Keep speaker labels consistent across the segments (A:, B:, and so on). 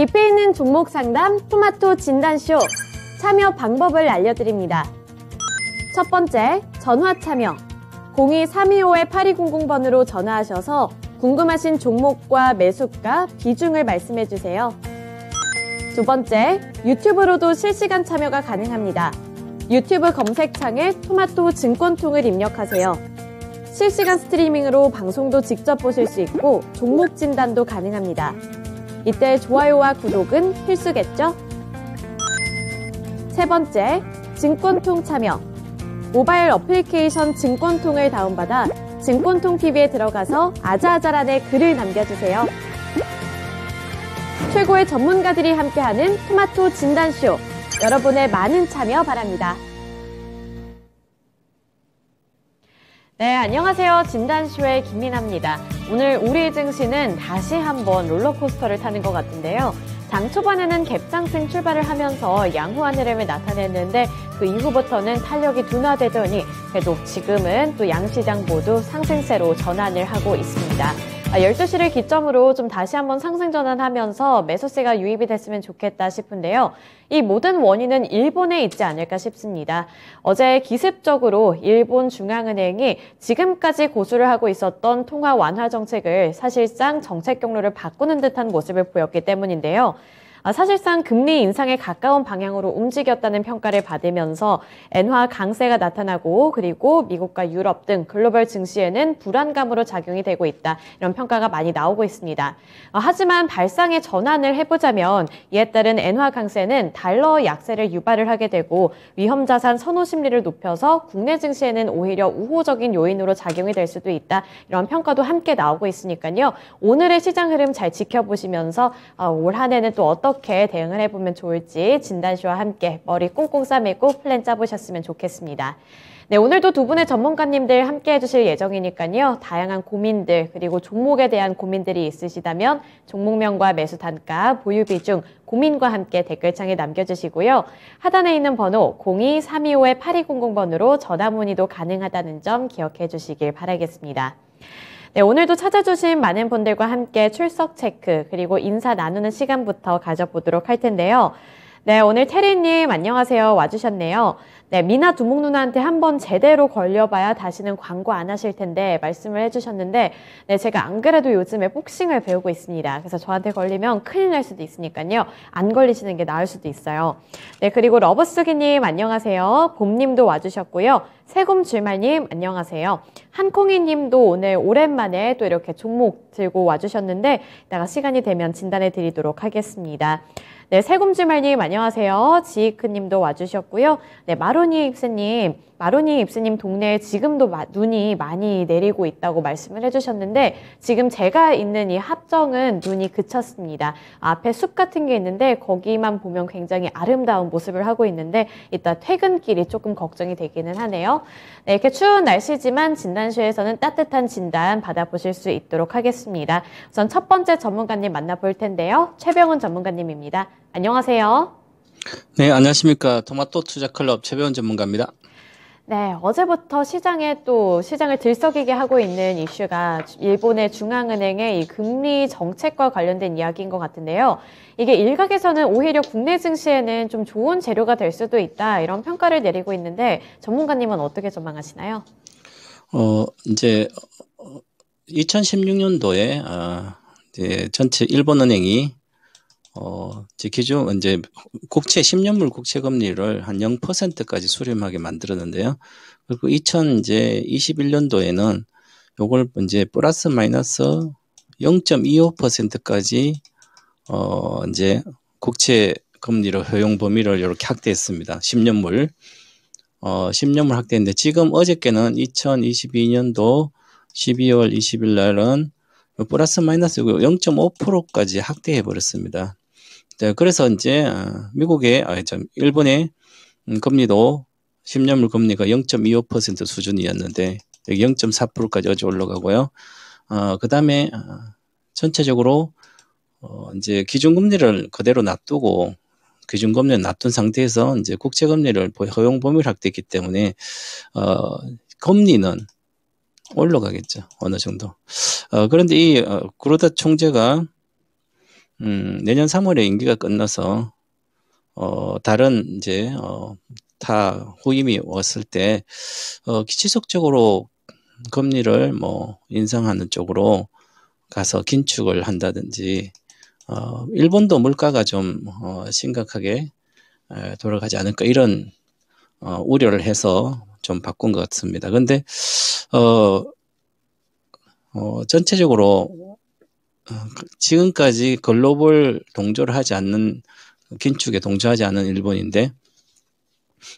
A: 깊이 있는 종목 상담 토마토 진단쇼 참여 방법을 알려드립니다. 첫 번째, 전화 참여. 02-325-8200번으로 전화하셔서 궁금하신 종목과 매수가, 비중을 말씀해주세요. 두 번째, 유튜브로도 실시간 참여가 가능합니다. 유튜브 검색창에 토마토 증권통을 입력하세요. 실시간 스트리밍으로 방송도 직접 보실 수 있고 종목 진단도 가능합니다. 이때 좋아요와 구독은 필수겠죠? 세 번째, 증권통 참여. 모바일 어플리케이션 증권통을 다운받아 증권통 TV에 들어가서 아자아자란에 글을 남겨주세요. 최고의 전문가들이 함께하는 토마토 진단쇼. 여러분의 많은 참여 바랍니다. 네, 안녕하세요. 진단쇼의 김민아입니다. 오늘 우리 증시는 다시 한번 롤러코스터를 타는 것 같은데요. 장 초반에는 갭상승 출발을 하면서 양호한 흐름을 나타냈는데 그 이후부터는 탄력이 둔화되더니 그래도 지금은 또 양시장 모두 상승세로 전환을 하고 있습니다. 12시를 기점으로 좀 다시 한번 상승 전환하면서 매수세가 유입이 됐으면 좋겠다 싶은데요. 이 모든 원인은 일본에 있지 않을까 싶습니다. 어제 기습적으로 일본 중앙은행이 지금까지 고수를 하고 있었던 통화 완화 정책을 사실상 정책 경로를 바꾸는 듯한 모습을 보였기 때문인데요. 사실상 금리 인상에 가까운 방향으로 움직였다는 평가를 받으면서 엔화 강세가 나타나고 그리고 미국과 유럽 등 글로벌 증시에는 불안감으로 작용이 되고 있다. 이런 평가가 많이 나오고 있습니다. 하지만 발상의 전환을 해보자면 이에 따른 엔화 강세는 달러 약세를 유발을 하게 되고 위험자산 선호 심리를 높여서 국내 증시에는 오히려 우호적인 요인으로 작용이 될 수도 있다. 이런 평가도 함께 나오고 있으니까요. 오늘의 시장 흐름 잘 지켜보시면서 올 한 해는 또 어떻게 대응을 해보면 좋을지 진단쇼와 함께 머리 꽁꽁 싸매고 플랜 짜보셨으면 좋겠습니다. 네, 오늘도 두 분의 전문가님들 함께 해주실 예정이니까요. 다양한 고민들 그리고 종목에 대한 고민들이 있으시다면 종목명과 매수 단가, 보유 비중, 고민과 함께 댓글창에 남겨주시고요. 하단에 있는 번호 02-325-8200번으로 전화 문의도 가능하다는 점 기억해 주시길 바라겠습니다. 네, 오늘도 찾아주신 많은 분들과 함께 출석 체크 그리고 인사 나누는 시간부터 가져보도록 할 텐데요. 네, 오늘 태리님 안녕하세요. 와주셨네요. 네, 미나 두목 누나한테 한번 제대로 걸려봐야 다시는 광고 안 하실 텐데 말씀을 해주셨는데 네, 제가 안 그래도 요즘에 복싱을 배우고 있습니다. 그래서 저한테 걸리면 큰일 날 수도 있으니까요. 안 걸리시는 게 나을 수도 있어요. 네, 그리고 러버스기님 안녕하세요. 봄님도 와주셨고요. 세곰줄말님 안녕하세요. 한콩이님도 오늘 오랜만에 또 이렇게 종목 들고 와주셨는데 이따가 시간이 되면 진단해 드리도록 하겠습니다. 네, 세곰줄말님 안녕하세요. 지이크님도 와주셨고요. 네, 마로니 입스님 동네에 지금도 눈이 많이 내리고 있다고 말씀을 해주셨는데 지금 제가 있는 이 합정은 눈이 그쳤습니다. 앞에 숲 같은 게 있는데 거기만 보면 굉장히 아름다운 모습을 하고 있는데 이따 퇴근길이 조금 걱정이 되기는 하네요. 네, 이렇게 추운 날씨지만 진단쇼에서는 따뜻한 진단 받아보실 수 있도록 하겠습니다. 우선 첫 번째 전문가님 만나볼 텐데요. 최병훈 전문가님입니다. 안녕하세요.
B: 네, 안녕하십니까. 토마토 투자클럽 최병훈 전문가입니다.
A: 네, 어제부터 시장을 들썩이게 하고 있는 이슈가 일본의 중앙은행의 이 금리 정책과 관련된 이야기인 것 같은데요. 이게 일각에서는 오히려 국내 증시에는 좀 좋은 재료가 될 수도 있다, 이런 평가를 내리고 있는데 전문가님은 어떻게 전망하시나요?
B: 이제 2016년도에 이제 전체 일본은행이 기존 이제 10년물 국채 금리를 한 0%까지 수렴하게 만들었는데요. 그리고 2021년도에는 요걸 이제 플러스 마이너스 0.25%까지 이제 국채 금리를 허용 범위를 이렇게 확대했습니다. 10년물 10년물 확대했는데 지금 어저께는 2022년도 12월 20일 날은 플러스 마이너스 0.5%까지 확대해 버렸습니다. 네, 그래서 이제 일본의 금리도 10년물 금리가 0.25% 수준이었는데 여기 0.4%까지 어제 올라가고요. 그다음에 전체적으로 이제 기준금리를 그대로 놔두고 기준금리를 놔둔 상태에서 이제 국채금리를 허용 범위를 확대했기 때문에 금리는 올라가겠죠. 어느 정도. 그런데 이 구로다 총재가 내년 3월에 임기가 끝나서 다른 이제 타 후임이 왔을 때 지속적으로 금리를 뭐 인상하는 쪽으로 가서 긴축을 한다든지 일본도 물가가 좀 심각하게 돌아가지 않을까 이런 우려를 해서 좀 바꾼 것 같습니다. 근데 전체적으로 지금까지 글로벌 동조를 하지 않는 긴축에 동조하지 않은 일본인데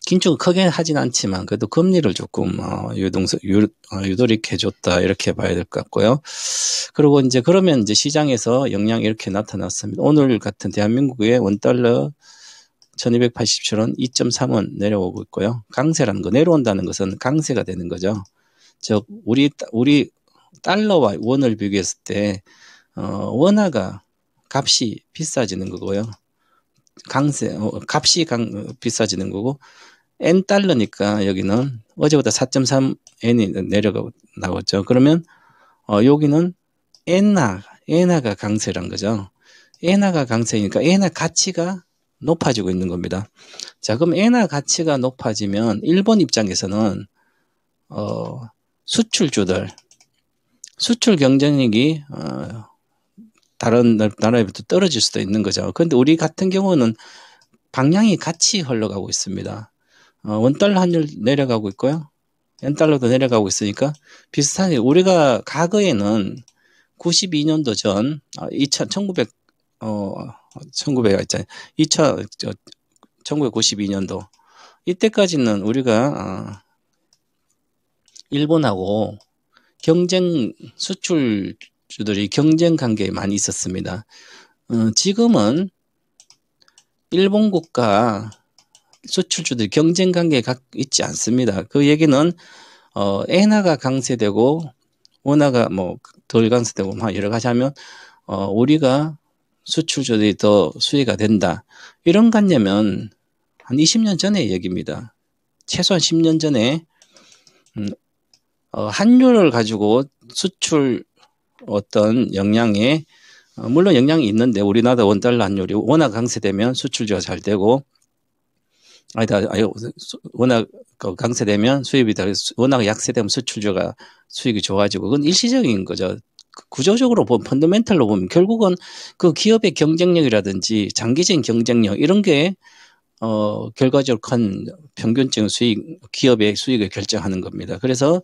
B: 긴축을 크게 하진 않지만 그래도 금리를 조금 유도리케 해줬다 이렇게 봐야 될 것 같고요. 그리고 이제 그러면 이제 시장에서 영향이 이렇게 나타났습니다. 오늘 같은 대한민국의 원달러 1287원 2.3원 내려오고 있고요. 강세라는 거 내려온다는 것은 강세가 되는 거죠. 즉 우리 달러와 원을 비교했을 때 원화가 값이 비싸지는 거고요. 값이 비싸지는 거고 N달러니까 여기는 어제보다 4.3N이 내려가고 나왔죠. 그러면 여기는 엔화가 강세란 거죠. 엔화가 강세니까 엔화 가치가 높아지고 있는 겁니다. 자, 그럼 엔화 가치가 높아지면 일본 입장에서는 수출주들 수출 경쟁력이 다른 나라에부터 떨어질 수도 있는 거죠. 그런데 우리 같은 경우는 방향이 같이 흘러가고 있습니다. 원달러 환율 내려가고 있고요. 엔달러도 내려가고 있으니까 비슷하게 우리가 과거에는 92년도 전 1992년도 이때까지는 우리가 일본하고 수출주들이 경쟁 관계에 많이 있었습니다. 지금은 일본국가 수출주들이 경쟁 관계에 있지 않습니다. 그 얘기는 엔화가 강세되고 원화가 뭐 덜 강세되고 여러 가지 하면 우리가 수출주들이 더 수혜가 된다. 이런 관념은 한 20년 전의 얘기입니다. 최소한 10년 전에 환율을 가지고 수출 어떤 영향에 물론 영향이 있는데 우리나라 원달러 환율이 워낙 강세되면 수출주가 잘 되고 워낙 강세되면 수입이 다 워낙 약세되면 수출주가 수익이 좋아지고 그건 일시적인 거죠. 구조적으로 보면 펀더멘털로 보면 결국은 그 기업의 경쟁력이라든지 장기적인 경쟁력 이런 게 결과적으로 큰 평균적인 기업의 수익을 결정하는 겁니다. 그래서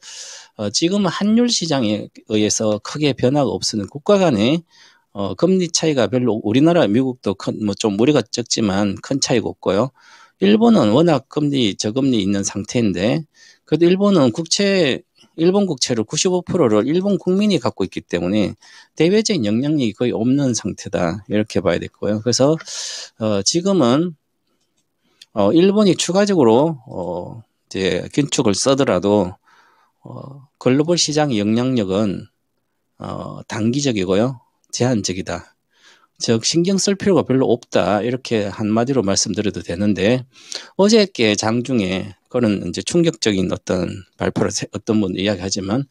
B: 지금 환율 시장에 의해서 크게 변화가 없으는 국가 간의 금리 차이가 별로 우리나라 미국도 좀 우리가 적지만 큰 차이가 없고요. 일본은 워낙 저금리 있는 상태인데 그래도 일본은 일본 국채를 95%를 일본 국민이 갖고 있기 때문에 대외적인 영향력이 거의 없는 상태다 이렇게 봐야 되고요. 그래서 지금은 일본이 추가적으로 이제 긴축을 쓰더라도 글로벌 시장의 영향력은 단기적이고요, 제한적이다. 즉 신경 쓸 필요가 별로 없다 이렇게 한마디로 말씀드려도 되는데 어저께 장중에 그런 이제 충격적인 어떤 발표를 어떤 분 이야기하지만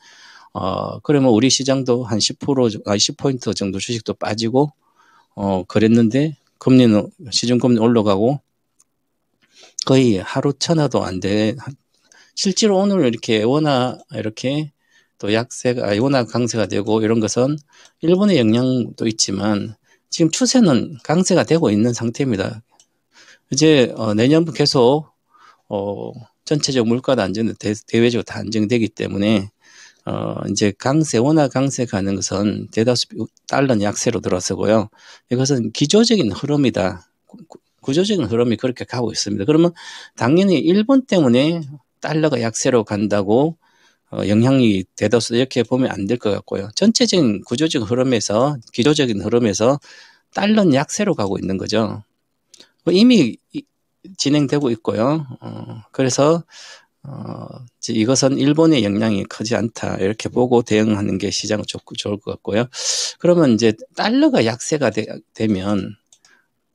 B: 그러면 우리 시장도 한 10포인트 정도 주식도 빠지고 그랬는데 시중금리 올라가고 거의 하루 천하도 안 돼. 실제로 오늘 이렇게 원화 또 원화 강세가 되고 이런 것은 일본의 영향도 있지만 지금 추세는 강세가 되고 있는 상태입니다. 이제 내년부터 계속 전체적 물가도 대외적으로 다 안정되기 때문에 이제 원화 강세 가는 것은 대다수 달러 약세로 들어서고요. 이것은 기조적인 흐름이다. 구조적인 흐름이 그렇게 가고 있습니다. 그러면 당연히 일본 때문에 달러가 약세로 간다고 영향이 대다수 이렇게 보면 안 될 것 같고요. 전체적인 구조적인 흐름에서 기조적인 흐름에서 달러는 약세로 가고 있는 거죠. 이미 진행되고 있고요. 그래서 이것은 일본의 영향이 크지 않다 이렇게 보고 대응하는 게 시장은 좋을 것 같고요. 그러면 이제 달러가 약세가 되면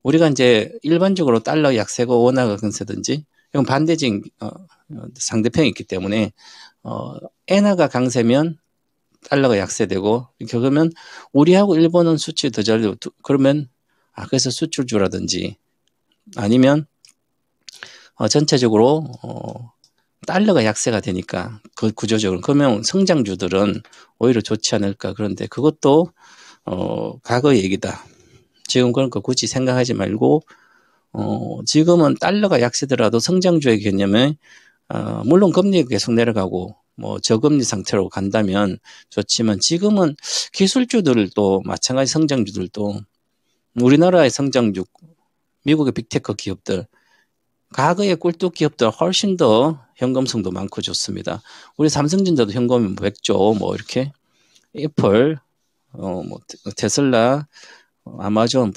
B: 우리가 이제 일반적으로 달러 약세고 원화가 강세든지 이건 반대적인 상대편이 있기 때문에 엔화가 강세면 달러가 약세되고 그러면 우리하고 일본은 수치 더 잘 되고 그러면 그래서 수출주라든지 아니면 전체적으로 달러가 약세가 되니까 그 구조적으로 그러면 성장주들은 오히려 좋지 않을까. 그런데 그것도 과거 얘기다. 지금 그러니까 굳이 생각하지 말고 지금은 달러가 약세더라도 성장주의 개념에 물론 금리가 계속 내려가고 뭐 저금리 상태로 간다면 좋지만 지금은 기술주들도 마찬가지 성장주들도 우리나라의 성장주 미국의 빅테크 기업들 과거의 꿀뚝 기업들 훨씬 더 현금성도 많고 좋습니다. 우리 삼성전자도 현금이 100조 뭐 이렇게 애플 뭐 테슬라 아마존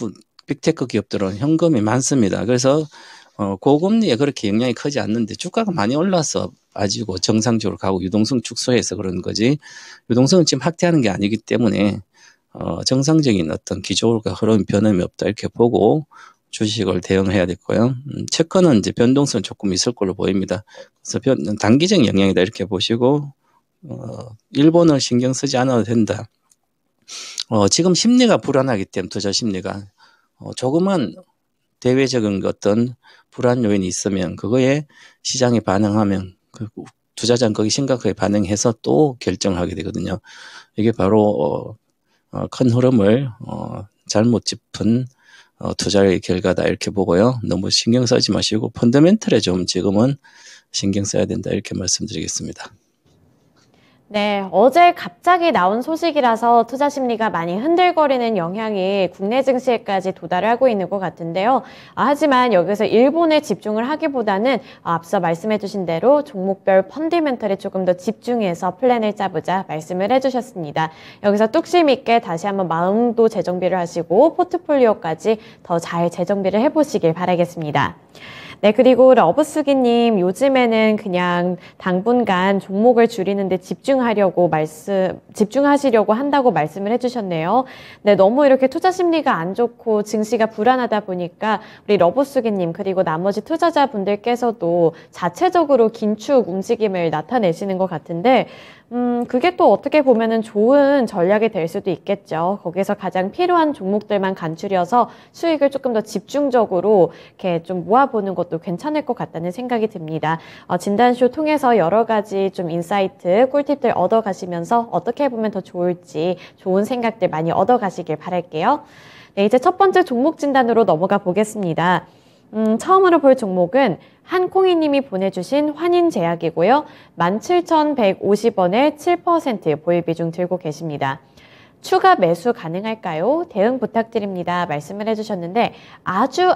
B: 빅테크 기업들은 현금이 많습니다. 그래서 고금리에 그렇게 영향이 크지 않는데 주가가 많이 올라서 빠지고 정상적으로 가고 유동성 축소해서 그런 거지 유동성은 지금 확대하는 게 아니기 때문에 정상적인 어떤 기조가 흐름 변함이 없다 이렇게 보고 주식을 대응해야 됐고요. 채권은 이제 변동성 조금 있을 걸로 보입니다. 그래서 단기적 영향이다 이렇게 보시고 일본을 신경 쓰지 않아도 된다. 지금 심리가 불안하기 때문에 투자 심리가 조그만 대외적인 어떤 불안 요인이 있으면 그거에 시장이 반응하면 그 투자자는 거기 심각하게 반응해서 또 결정을 하게 되거든요. 이게 바로 큰 흐름을 잘못 짚은 투자의 결과다 이렇게 보고요. 너무 신경 쓰지 마시고 펀더멘털에 좀 지금은 신경 써야 된다 이렇게 말씀드리겠습니다.
A: 네, 어제 갑자기 나온 소식이라서 투자 심리가 많이 흔들거리는 영향이 국내 증시에까지 도달을 하고 있는 것 같은데요. 하지만 여기서 일본에 집중을 하기보다는 앞서 말씀해 주신 대로 종목별 펀더멘털에 조금 더 집중해서 플랜을 짜보자 말씀을 해주셨습니다. 여기서 뚝심 있게 다시 한번 마음도 재정비를 하시고 포트폴리오까지 더 잘 재정비를 해보시길 바라겠습니다. 네, 그리고 러브수기님, 요즘에는 그냥 당분간 종목을 줄이는데 집중하시려고 한다고 말씀을 해주셨네요. 네, 너무 이렇게 투자 심리가 안 좋고 증시가 불안하다 보니까 우리 러브수기님, 그리고 나머지 투자자분들께서도 자체적으로 긴축 움직임을 나타내시는 것 같은데, 그게 또 어떻게 보면은 좋은 전략이 될 수도 있겠죠. 거기서 가장 필요한 종목들만 간추려서 수익을 조금 더 집중적으로 이렇게 좀 모아보는 것도 괜찮을 것 같다는 생각이 듭니다. 진단쇼 통해서 여러 가지 좀 인사이트, 꿀팁들 얻어가시면서 어떻게 보면 더 좋을지 좋은 생각들 많이 얻어가시길 바랄게요. 네, 이제 첫 번째 종목 진단으로 넘어가 보겠습니다. 처음으로 볼 종목은 한콩이님이 보내주신 환인제약이고요. 17,150원에 7% 보유 비중 들고 계십니다. 추가 매수 가능할까요? 대응 부탁드립니다. 말씀을 해주셨는데 아주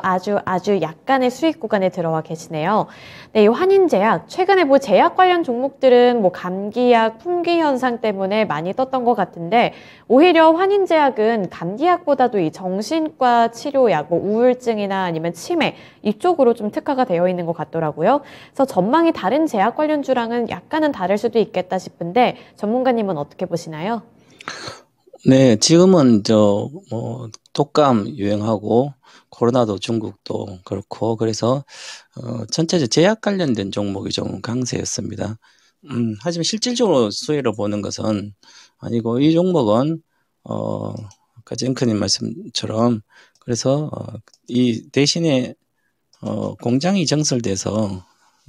A: 약간의 수익 구간에 들어와 계시네요. 네, 이 환인제약, 최근에 뭐 제약 관련 종목들은 뭐 감기약, 품귀 현상 때문에 많이 떴던 것 같은데 오히려 환인제약은 감기약보다도 이 정신과 치료약, 뭐 우울증이나 아니면 치매 이쪽으로 좀 특화가 되어 있는 것 같더라고요. 그래서 전망이 다른 제약 관련주랑은 약간은 다를 수도 있겠다 싶은데 전문가님은 어떻게 보시나요?
B: 네, 지금은 독감 유행하고 코로나도 중국도 그렇고 그래서 전체적 제약 관련된 종목이 좀 강세였습니다. 하지만 실질적으로 수혜를 보는 것은 아니고 이 종목은 아까 쟁크님 말씀처럼 그래서 이 대신에 공장이 증설돼서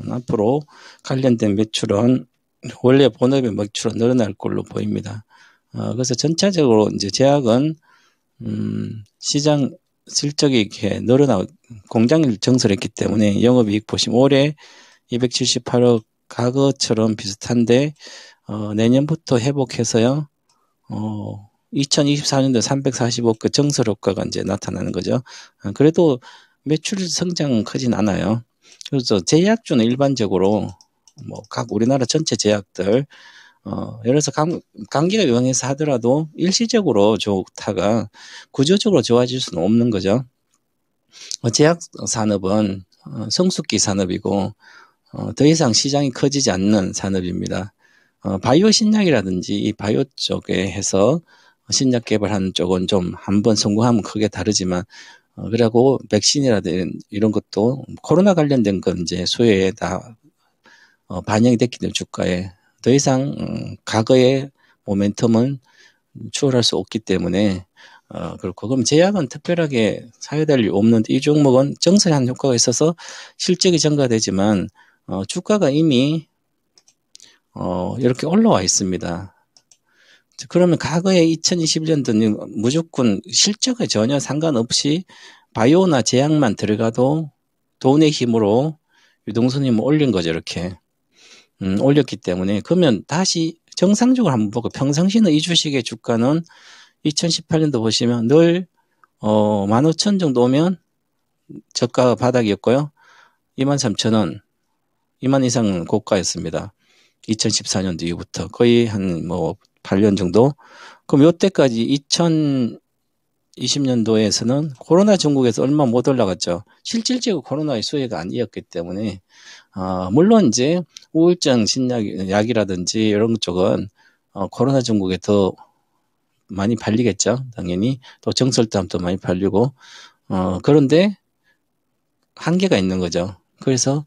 B: 앞으로 관련된 매출은 원래 본업의 매출은 늘어날 걸로 보입니다. 그래서 전체적으로 이제 제약은 시장 실적이 이렇게 늘어나고 공장을 증설했기 때문에 영업이익 보시면 올해 278억 과거처럼 비슷한데 내년부터 회복해서요. 2024년도 340억 그 증설 효과가 이제 나타나는 거죠. 그래도 매출 성장은 크진 않아요. 그래서 제약주는 일반적으로 뭐 각 우리나라 전체 제약들 예를 들어서 감기가 유행해서 하더라도 일시적으로 좋다가 구조적으로 좋아질 수는 없는 거죠. 제약 산업은 성숙기 산업이고 더 이상 시장이 커지지 않는 산업입니다. 바이오 신약이라든지 이 바이오 쪽에 해서 신약 개발하는 쪽은 좀 한번 성공하면 크게 다르지만 그리고 백신이라든지 이런 것도 코로나 관련된 건 이제 수혜에 다 반영이 됐기 때문에 주가에 더 이상 과거의 모멘텀은 추월할 수 없기 때문에 그렇고, 그럼 제약은 특별하게 사야될 일 없는데, 이 종목은 정서한 효과가 있어서 실적이 증가되지만, 주가가 이미, 이렇게 올라와 있습니다. 그러면 과거에 2021년도는 무조건 실적에 전혀 상관없이 바이오나 제약만 들어가도 돈의 힘으로 유동성이 올린 거죠, 이렇게. 올렸기 때문에. 그러면 다시 정상적으로 한번 보고 평상시는 이 주식의 주가는 2018년도 보시면 늘 15,000 정도 오면 저가 바닥이었고요. 23,000원, 2만 이상은 고가였습니다. 2014년도 이후부터 거의 한 8년 정도. 그럼 이때까지 2020년도에서는 코로나 중국에서 얼마 못 올라갔죠. 실질적으로 코로나의 수혜가 아니었기 때문에 물론 이제 우울증 약이라든지 이런 쪽은 코로나 중국에 더 많이 팔리겠죠. 당연히 또 정설담도 많이 팔리고 그런데 한계가 있는 거죠. 그래서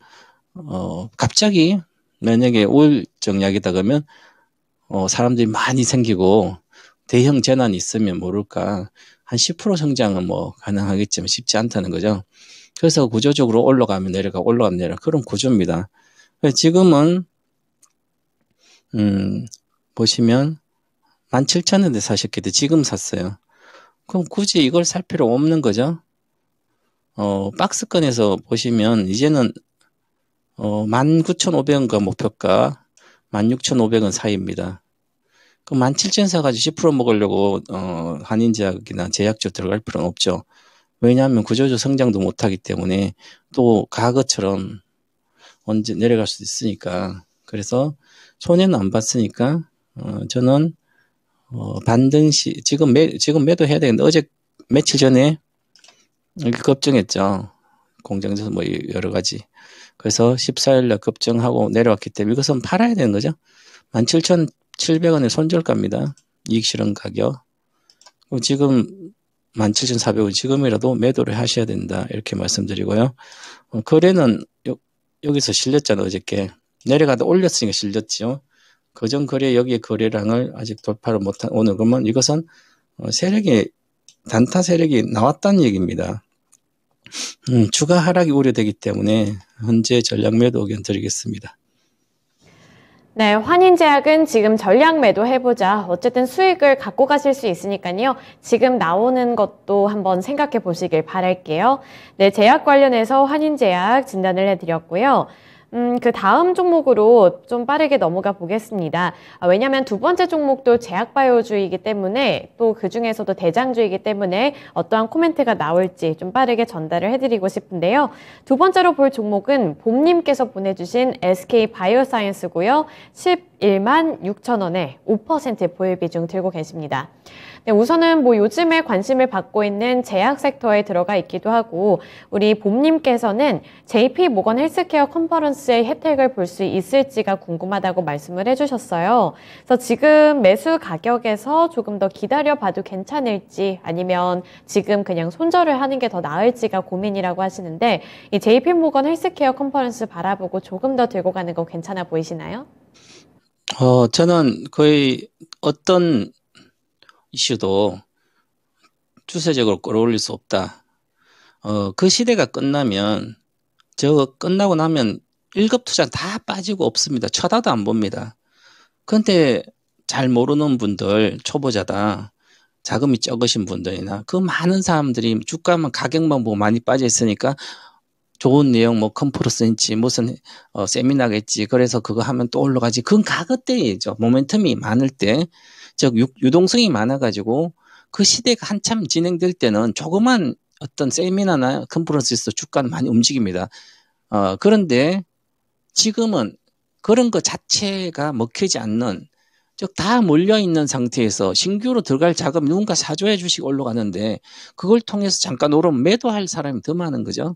B: 갑자기 만약에 우울증 약이다 그러면 사람들이 많이 생기고 대형 재난이 있으면 모를까 한 10% 성장은 가능하겠지만 쉽지 않다는 거죠. 그래서 구조적으로 올라가면 내려가 올라가면 내려가 그런 구조입니다. 지금은 보시면 17,000원대 사셨기 때문에 지금 샀어요. 그럼 굳이 이걸 살 필요 없는 거죠. 박스권에서 보시면 이제는 19,500원가 목표가 16,500원 사이입니다. 그럼 17,000원 사가지고 10% 먹으려고 한인제약이나 제약주 들어갈 필요는 없죠. 왜냐하면 구조적 성장도 못하기 때문에 또 과거처럼 언제 내려갈 수도 있으니까. 그래서 손해는 안 봤으니까 저는 반등시 지금 매도해야 되는데 어제 며칠 전에 급증했죠. 공장에서 여러 가지. 그래서 14일날 급증하고 내려왔기 때문에 이것은 팔아야 되는 거죠. 17,700원의 손절가입니다. 이익 실현 가격. 지금 17,400원 지금이라도 매도를 하셔야 된다. 이렇게 말씀드리고요. 거래는 여기서 실렸잖아요. 어저께. 내려가다 올렸으니까 실렸죠. 그전 거래 여기에 거래량을 아직 돌파를 못한 오늘 그러면 이것은 단타 세력이 나왔다는 얘기입니다. 주가 하락이 우려되기 때문에 현재 전략 매도 의견 드리겠습니다.
A: 네, 환인제약은 지금 전략 매도 해보자. 어쨌든 수익을 갖고 가실 수 있으니까요. 지금 나오는 것도 한번 생각해 보시길 바랄게요. 네, 제약 관련해서 환인제약 진단을 해드렸고요. 그 다음 종목으로 좀 빠르게 넘어가 보겠습니다. 왜냐하면 두 번째 종목도 제약바이오주이기 때문에 또 그 중에서도 대장주이기 때문에 어떠한 코멘트가 나올지 좀 빠르게 전달을 해드리고 싶은데요. 두 번째로 볼 종목은 봄님께서 보내주신 SK바이오사이언스고요. 11만 6천원에 5% 보유 비중 들고 계십니다. 네, 우선은 요즘에 관심을 받고 있는 제약 섹터에 들어가 있기도 하고 우리 봄님께서는 JP 모건 헬스케어 컨퍼런스의 혜택을 볼 수 있을지가 궁금하다고 말씀을 해주셨어요. 그래서 지금 매수 가격에서 조금 더 기다려봐도 괜찮을지 아니면 지금 그냥 손절을 하는 게 더 나을지가 고민이라고 하시는데 이 JP 모건 헬스케어 컨퍼런스 바라보고 조금 더 들고 가는 거 괜찮아 보이시나요?
B: 저는 거의 어떤 이슈도 추세적으로 끌어올릴 수 없다. 그 시대가 끝나면, 끝나고 나면 1급 투자 다 빠지고 없습니다. 쳐다도 안 봅니다. 그런데 잘 모르는 분들, 초보자다, 자금이 적으신 분들이나 그 많은 사람들이 주가만 가격만 보고 많이 빠져 있으니까 좋은 내용 컨퍼런스인지 무슨 세미나겠지. 그래서 그거 하면 또 올라가지. 그건 과거 때이죠. 모멘텀이 많을 때, 즉 유동성이 많아가지고 그 시대가 한참 진행될 때는 조그만 어떤 세미나나 컨퍼런스에서 주가는 많이 움직입니다. 그런데 지금은 그런 것 자체가 먹히지 않는, 즉 다 몰려있는 상태에서 신규로 들어갈 자금 누군가 사줘야 주식 올라가는데 그걸 통해서 잠깐 오르면 매도할 사람이 더 많은 거죠.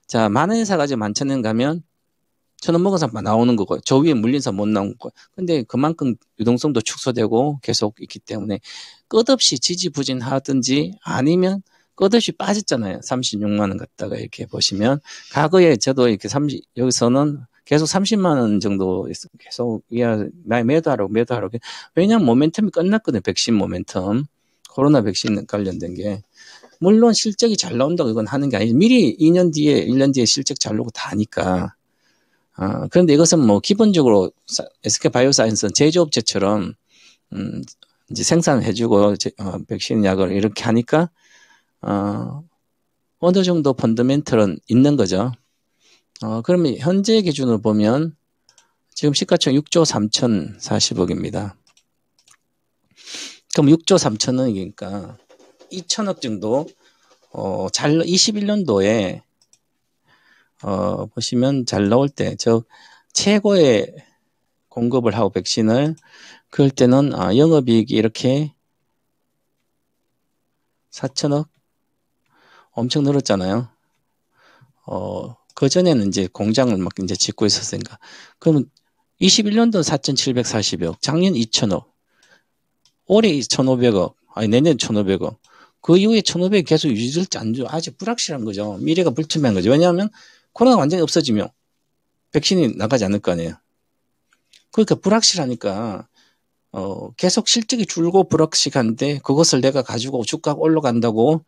B: 자, 10,000원에 사가지고 11,000원 가면 1,000원 먹은 사람 나오는 거고, 저 위에 물린 사람 못 나온 거고. 근데 그만큼 유동성도 축소되고 계속 있기 때문에 끝없이 지지부진하든지 아니면 끝없이 빠졌잖아요. 36만 원 갔다가 이렇게 보시면. 과거에 저도 이렇게 여기서는 계속 30만 원 정도 계속 매도하라고. 왜냐면 모멘텀이 끝났거든요. 백신 모멘텀. 코로나 백신 관련된 게. 물론 실적이 잘 나온다고 이건 하는 게 아니지. 미리 2년 뒤에, 1년 뒤에 실적 잘 나오고 다 하니까. 그런데 이것은 뭐 기본적으로 SK바이오사이언스는 제조업체처럼 이제 생산해주고 백신 약을 이렇게 하니까 어느 정도 펀더멘털은 있는 거죠. 그러면 현재 기준으로 보면 지금 시가총 6조 3,040억입니다. 그럼 6조 3천억이니까 2천억 정도 21년도에 보시면 잘 나올 때 최고의 공급을 하고 백신을 그럴 때는 영업이익이 이렇게 4천억 엄청 늘었잖아요. 그전에는 이제 공장을 막 이제 짓고 있었으니까. 그러면 21년도는 4,740억, 작년 2천억, 올해 1,500억, 내년 1,500억. 그 이후에 1,500억 계속 유지될지 안 돼. 아주 불확실한 거죠. 미래가 불투명한 거죠. 왜냐하면 코로나가 완전히 없어지면 백신이 나가지 않을 거 아니에요. 그러니까 불확실하니까 계속 실적이 줄고 불확실한데 그것을 내가 가지고 주가가 올라간다고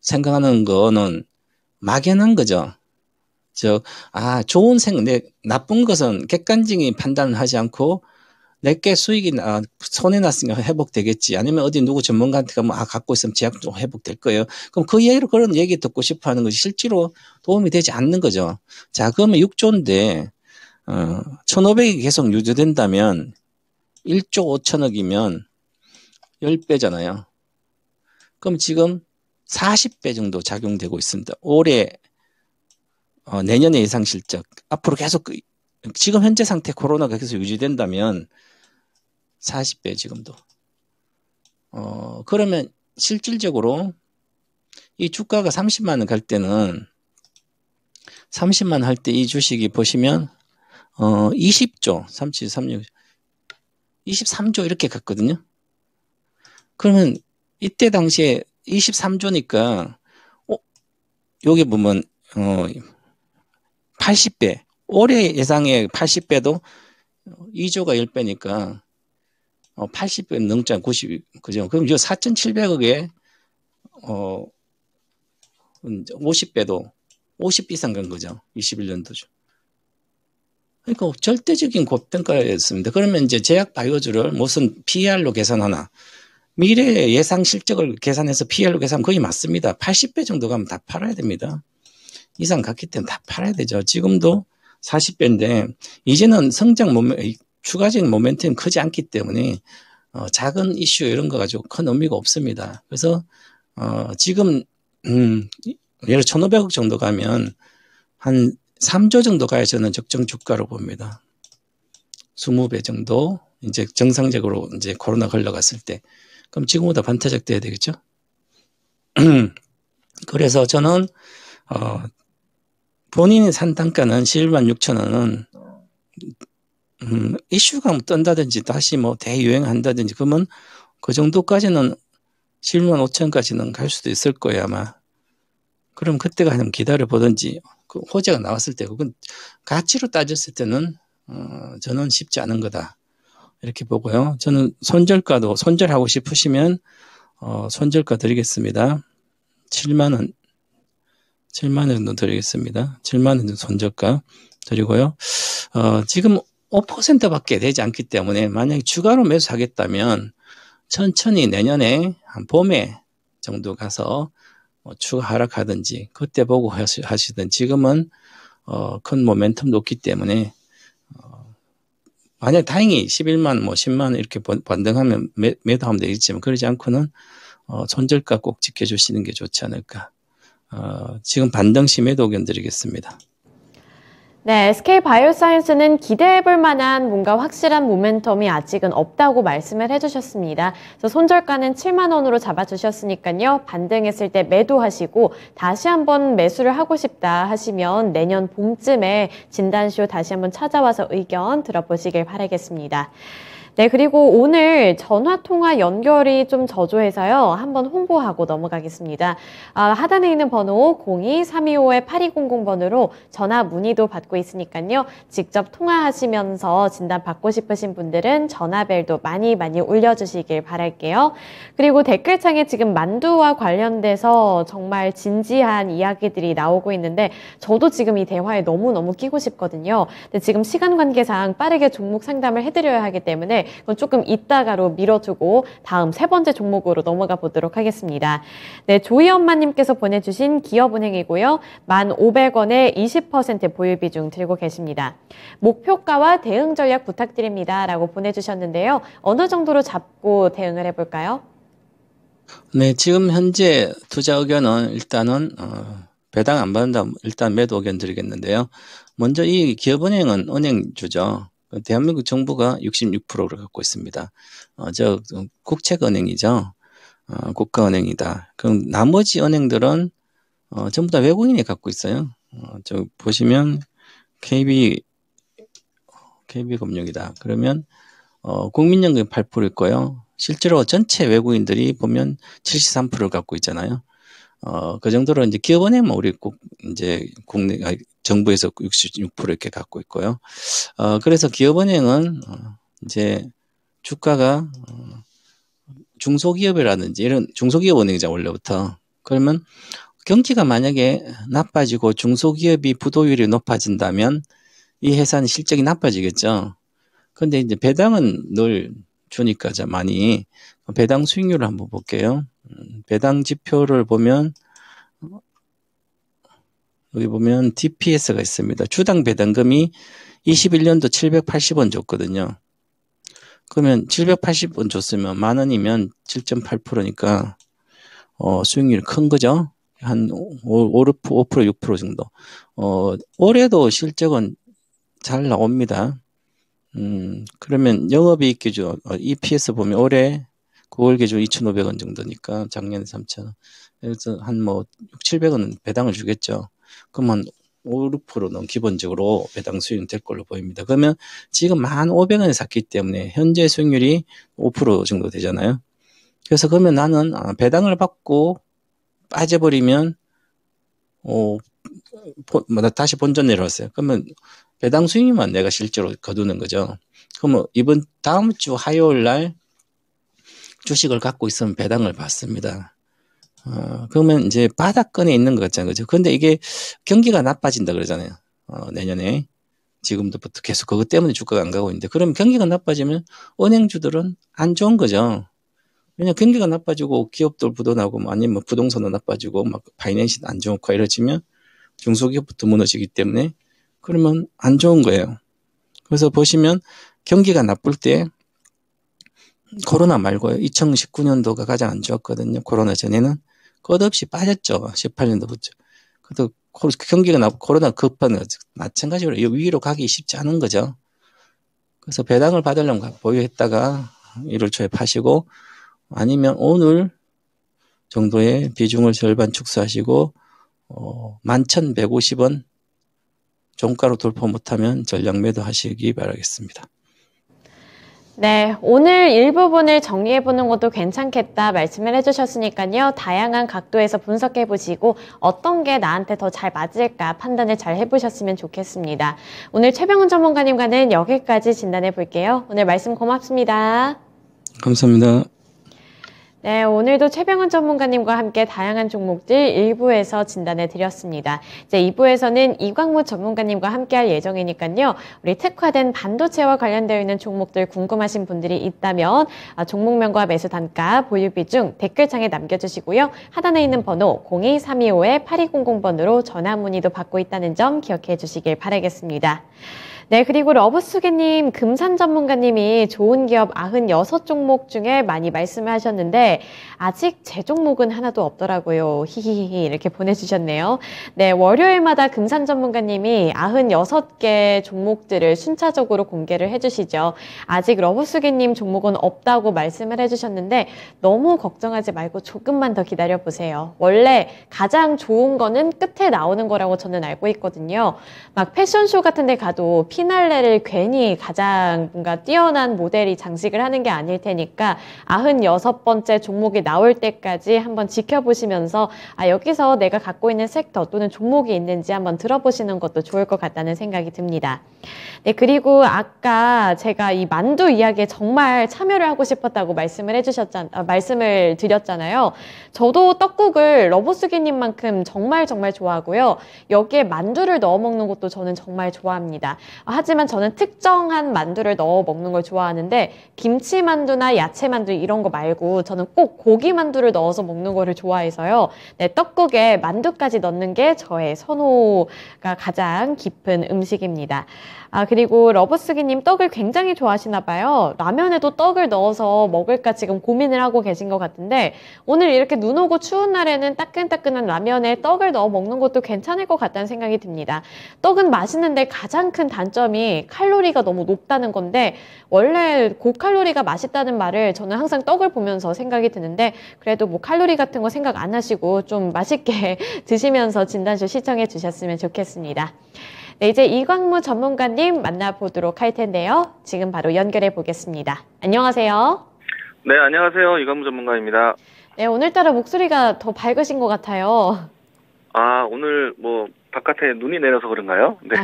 B: 생각하는 거는 막연한 거죠. 좋은 나쁜 것은 객관적인 판단을 하지 않고 내게 수익이 손해났으니까 회복되겠지. 아니면 어디 누구 전문가한테 가면 갖고 있으면 제약 좀 회복될 거예요. 그럼 그 이야기로 그런 얘기 듣고 싶어 하는 것이 실제로 도움이 되지 않는 거죠. 자, 그러면 6조인데 1,500이 계속 유지된다면 1조 5천억이면 10배잖아요. 그럼 지금 40배 정도 작용되고 있습니다. 올해 내년의 예상 실적 앞으로 계속 지금 현재 상태 코로나가 계속 유지된다면 40배 지금도. 그러면 실질적으로 이 주가가 30만 원 갈 때는 30만 원 할 때 이 주식이 보시면 20조, 37, 36, 23조 이렇게 갔거든요. 그러면 이때 당시에 23조니까 여기 보면 80배, 올해 예상의 80배도 2조가 10배니까 80배 넘잖아요. 90, 그죠? 그럼 이 4,700억에 50배도 50배 이상 간 거죠. 21년도죠. 그러니까 절대적인 고평가였습니다. 그러면 이제 제약 바이오주를 무슨 PER로 계산하나? 미래 예상 실적을 계산해서 PER로 계산하면 거의 맞습니다. 80배 정도 가면 다 팔아야 됩니다. 이상 갔기 때문에 다 팔아야 되죠. 지금도 40배인데 이제는 추가적인 모멘텀이 크지 않기 때문에 작은 이슈 이런 거 가지고 큰 의미가 없습니다. 그래서 지금 예를 1,500억 정도 가면 한 3조 정도 가야 저는 적정 주가로 봅니다. 20배 정도 이제 정상적으로 이제 코로나 걸려갔을 때 그럼 지금보다 반타작 돼야 되겠죠? 그래서 저는 본인이 산 단가는 11만 6천 원은 이슈가 뜬다든지 다시 뭐 대유행한다든지 그러면 그 정도까지는 11만 5천까지는 갈 수도 있을 거예요 아마. 그럼 그때가 한번 기다려보든지 그 호재가 나왔을 때 그건 가치로 따졌을 때는 저는 쉽지 않은 거다 이렇게 보고요. 저는 손절가도 손절하고 싶으시면 손절가 드리겠습니다. 7만 원 정도 드리겠습니다. 7만 원 손절가 드리고요. 지금 5%밖에 되지 않기 때문에 만약에 추가로 매수하겠다면 천천히 내년에 한 봄에 정도 가서 추가 하락하든지 그때 보고 하시든 지금은 큰 모멘텀도 없기 때문에 만약 다행히 11만 뭐 10만 원 이렇게 반등하면 매도하면 되겠지만 그러지 않고는 손절가 꼭 지켜주시는 게 좋지 않을까. 지금 반등 시 매도 의견 드리겠습니다.
A: 네, SK바이오사이언스는 기대해볼 만한 뭔가 확실한 모멘텀이 아직은 없다고 말씀을 해주셨습니다. 그래서 손절가는 7만 원으로 잡아주셨으니까요. 반등했을 때 매도하시고 다시 한번 매수를 하고 싶다 하시면 내년 봄쯤에 진단쇼 다시 한번 찾아와서 의견 들어보시길 바라겠습니다. 네, 그리고 오늘 전화통화 연결이 좀 저조해서요. 한번 홍보하고 넘어가겠습니다. 하단에 있는 번호 02-325-8200번으로 전화 문의도 받고 있으니까요. 직접 통화하시면서 진단 받고 싶으신 분들은 전화벨도 많이 울려주시길 바랄게요. 그리고 댓글창에 지금 만두와 관련돼서 정말 진지한 이야기들이 나오고 있는데 저도 지금 이 대화에 너무너무 끼고 싶거든요. 근데 지금 시간 관계상 빠르게 종목 상담을 해드려야 하기 때문에 그건 조금 이따가로 미뤄두고 다음 세 번째 종목으로 넘어가 보도록 하겠습니다. 네, 조이 엄마님께서 보내주신 기업은행이고요. 1,500원에 20% 보유 비중 들고 계십니다. 목표가와 대응 전략 부탁드립니다. 라고 보내주셨는데요. 어느 정도로 잡고 대응을 해볼까요?
B: 네, 지금 현재 투자 의견은 일단은 배당 안 받는다 일단 매도 의견 드리겠는데요. 먼저 이 기업은행은 은행주죠. 대한민국 정부가 66%를 갖고 있습니다. 국책은행이죠. 국가은행이다. 그럼 나머지 은행들은 전부 다 외국인이 갖고 있어요. 보시면 KB금융이다. 그러면 국민연금 8%일 거예요. 실제로 전체 외국인들이 보면 73%를 갖고 있잖아요. 그 정도로 이제 기업은행만 우리 이제 정부에서 66% 이렇게 갖고 있고요. 그래서 기업은행은 이제 주가가 중소기업이라든지 이런 중소기업 은행이죠, 원래부터. 그러면 경기가 만약에 나빠지고 중소기업이 부도율이 높아진다면 이 회사는 실적이 나빠지겠죠. 근데 이제 배당은 늘 주니까 많이 배당 수익률을 한번 볼게요. 배당 지표를 보면 여기 보면 DPS가 있습니다. 주당 배당금이 21년도 780원 줬거든요. 그러면 780원 줬으면 만 원이면 7.8%니까 수익률이 큰 거죠. 한 5%, 6% 정도. 올해도 실적은 잘 나옵니다. 그러면 영업이익 기준 EPS 보면 올해 9월 기준 2,500원 정도니까 작년에 3,000원. 그래서 한 6, 700원은 배당을 주겠죠. 그러면 5, 6%는 기본적으로 배당 수익이 될 걸로 보입니다. 그러면 지금 1,500원에 샀기 때문에 현재 수익률이 5% 정도 되잖아요. 그래서 그러면 나는 배당을 받고 빠져버리면 다시 본전 내려왔어요. 그러면 배당 수익만 내가 실제로 거두는 거죠. 그러면 다음 주 화요일 날 주식을 갖고 있으면 배당을 받습니다. 그러면 이제 바닥권에 있는 것 같잖아요. 그죠? 근데 이게 경기가 나빠진다 그러잖아요. 내년에. 지금부터 계속 그것 때문에 주가가 안 가고 있는데, 그러면 경기가 나빠지면 은행주들은 안 좋은 거죠. 왜냐면 경기가 나빠지고 기업들 부도나고 아니면 부동산도 나빠지고 막 파이낸스 안 좋고 이러지면 중소기업부터 무너지기 때문에 그러면 안 좋은 거예요. 그래서 보시면 경기가 나쁠 때 코로나 말고요. 2019년도가 가장 안 좋았거든요. 코로나 전에는. 끝없이 빠졌죠. 18년도부터. 그래도 경기가 나쁘고 코로나 급한 마찬가지로 위로 가기 쉽지 않은 거죠. 그래서 배당을 받으려면 보유했다가 1월 초에 파시고 아니면 오늘 정도의 비중을 절반 축소하시고 11,150원 종가로 돌파 못하면 전량 매도 하시기 바라겠습니다.
A: 네, 오늘 일부분을 정리해보는 것도 괜찮겠다 말씀을 해주셨으니까요. 다양한 각도에서 분석해보시고 어떤 게 나한테 더 잘 맞을까 판단을 잘 해보셨으면 좋겠습니다. 오늘 최병훈 전문가님과는 여기까지 진단해볼게요. 오늘 말씀 고맙습니다.
B: 감사합니다.
A: 네, 오늘도 최병훈 전문가님과 함께 다양한 종목들 1부에서 진단해 드렸습니다. 이제 2부에서는 이광무 전문가님과 함께 할 예정이니까요. 우리 특화된 반도체와 관련되어 있는 종목들 궁금하신 분들이 있다면 종목명과 매수 단가, 보유 비중 댓글창에 남겨주시고요. 하단에 있는 번호 02-325-8200번으로 전화 문의도 받고 있다는 점 기억해 주시길 바라겠습니다. 네, 그리고 러브수기님, 금산 전문가님이 좋은 기업 96종목 중에 많이 말씀을 하셨는데 아직 제 종목은 하나도 없더라고요. 히히히 이렇게 보내주셨네요. 네, 월요일마다 금산 전문가님이 96개 종목들을 순차적으로 공개를 해주시죠. 아직 러브수기님 종목은 없다고 말씀을 해주셨는데 너무 걱정하지 말고 조금만 더 기다려보세요. 원래 가장 좋은 거는 끝에 나오는 거라고 저는 알고 있거든요. 막 패션쇼 같은 데 가도 피날레를 괜히 가장 뭔가 뛰어난 모델이 장식을 하는 게 아닐 테니까 96번째 종목이 나올 때까지 한번 지켜보시면서 여기서 내가 갖고 있는 섹터 또는 종목이 있는지 한번 들어보시는 것도 좋을 것 같다는 생각이 듭니다. 네, 그리고 아까 제가 이 만두 이야기에 정말 참여를 하고 싶었다고 말씀을 드렸잖아요. 저도 떡국을 러브스기님만큼 정말 좋아하고요. 여기에 만두를 넣어 먹는 것도 저는 정말 좋아합니다. 하지만 저는 특정한 만두를 넣어 먹는 걸 좋아하는데 김치 만두나 야채 만두 이런 거 말고 저는 꼭 고기 만두를 넣어서 먹는 거를 좋아해서요. 네, 떡국에 만두까지 넣는 게 저의 선호가 가장 깊은 음식입니다. 그리고 러브스기님 떡을 굉장히 좋아하시나 봐요. 라면에도 떡을 넣어서 먹을까 지금 고민을 하고 계신 것 같은데 오늘 이렇게 눈 오고 추운 날에는 따끈따끈한 라면에 떡을 넣어 먹는 것도 괜찮을 것 같다는 생각이 듭니다. 떡은 맛있는데 가장 큰 단점이 칼로리가 너무 높다는 건데 원래 고칼로리가 맛있다는 말을 저는 항상 떡을 보면서 생각이 드는데 그래도 뭐 칼로리 같은 거 생각 안 하시고 좀 맛있게 드시면서 진단쇼 시청해 주셨으면 좋겠습니다. 네, 이제 이광무 전문가님 만나보도록 할 텐데요. 지금 바로 연결해 보겠습니다. 안녕하세요.
C: 네, 안녕하세요. 이광무 전문가입니다.
A: 네, 오늘따라 목소리가 더 밝으신 것 같아요.
C: 오늘 바깥에 눈이 내려서 그런가요? 네.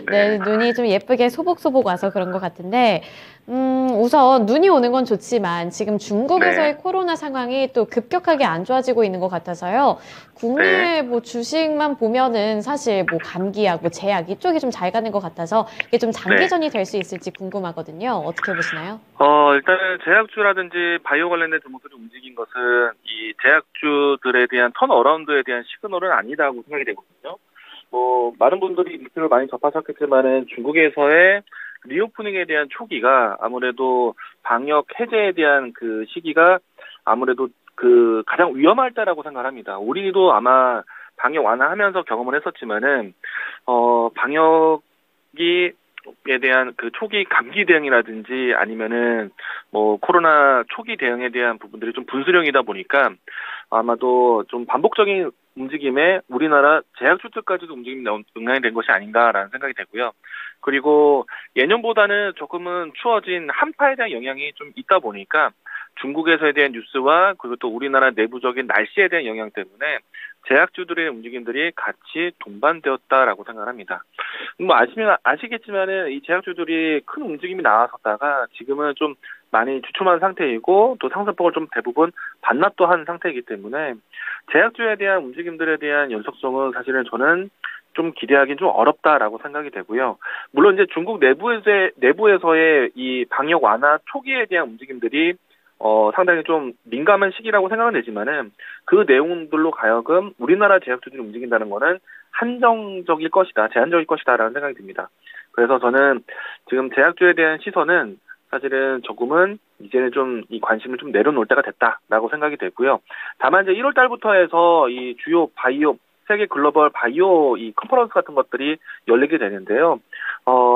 A: 네, 눈이 좀 예쁘게 소복소복 와서 그런 것 같은데, 우선 눈이 오는 건 좋지만 지금 중국에서의 코로나 상황이 또 급격하게 안 좋아지고 있는 것 같아서요. 국내 주식만 보면은 사실 감기약, 제약 이쪽이 좀 잘 가는 것 같아서 이게 좀 장기전이 될 수 있을지 궁금하거든요. 어떻게 보시나요?
C: 일단은 제약주라든지 바이오 관련된 종목들이 움직인 것은 이 제약주들에 대한 턴어라운드에 대한 시그널은 아니다고 생각이 되거든요. 많은 분들이 뉴스를 많이 접하셨겠지만은 중국에서의 리오프닝에 대한 초기가 아무래도 방역 해제에 대한 그 시기가 아무래도 가장 위험할 때라고 생각합니다. 우리도 아마 방역 완화하면서 경험을 했었지만은 방역에 대한 그 초기 감기 대응이라든지 아니면은 코로나 초기 대응에 대한 부분들이 좀 분수령이다 보니까 아마도 좀 반복적인 움직임에 우리나라 제약주들까지도 움직임이 영향이 된 것이 아닌가라는 생각이 되고요. 그리고 예년보다는 조금은 추워진 한파에 대한 영향이 좀 있다 보니까 중국에서에 대한 뉴스와 그리고 또 우리나라 내부적인 날씨에 대한 영향 때문에 제약주들의 움직임들이 같이 동반되었다라고 생각합니다. 아시겠지만은 이 제약주들이 큰 움직임이 나왔었다가 지금은 좀 많이 주춤한 상태이고 또 상승폭을 좀 대부분 반납도 한 상태이기 때문에 제약주에 대한 움직임들에 대한 연속성은 사실은 저는 좀 기대하기는 좀 어렵다라고 생각이 되고요. 물론 이제 중국 내부에서의 이 방역 완화 초기에 대한 움직임들이 상당히 좀 민감한 시기라고 생각은 되지만은 그 내용들로 가여금 우리나라 제약주들이 움직인다는 거는 한정적일 것이다, 제한적일 것이다라는 생각이 듭니다. 그래서 저는 지금 제약주에 대한 시선은 사실은 조금은 이제는 좀 이 관심을 좀 내려놓을 때가 됐다라고 생각이 되고요. 다만 이제 1월 달부터 해서 이 주요 바이오 세계 글로벌 바이오 이 컨퍼런스 같은 것들이 열리게 되는데요.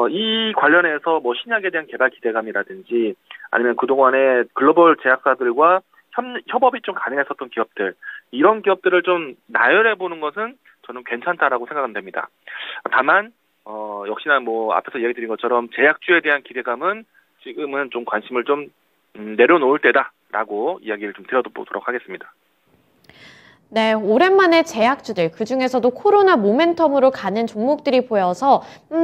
C: 이 관련해서 신약에 대한 개발 기대감이라든지 아니면 그동안에 글로벌 제약사들과 협업이 좀 가능했었던 기업들, 이런 기업들을 좀 나열해 보는 것은 저는 괜찮다라고 생각은 됩니다. 다만 역시나 앞에서 이야기 드린 것처럼 제약주에 대한 기대감은 지금은 좀 관심을 좀 내려놓을 때다라고 이야기를 좀 드려보도록 하겠습니다.
A: 네, 오랜만에 제약주들, 그중에서도 코로나 모멘텀으로 가는 종목들이 보여서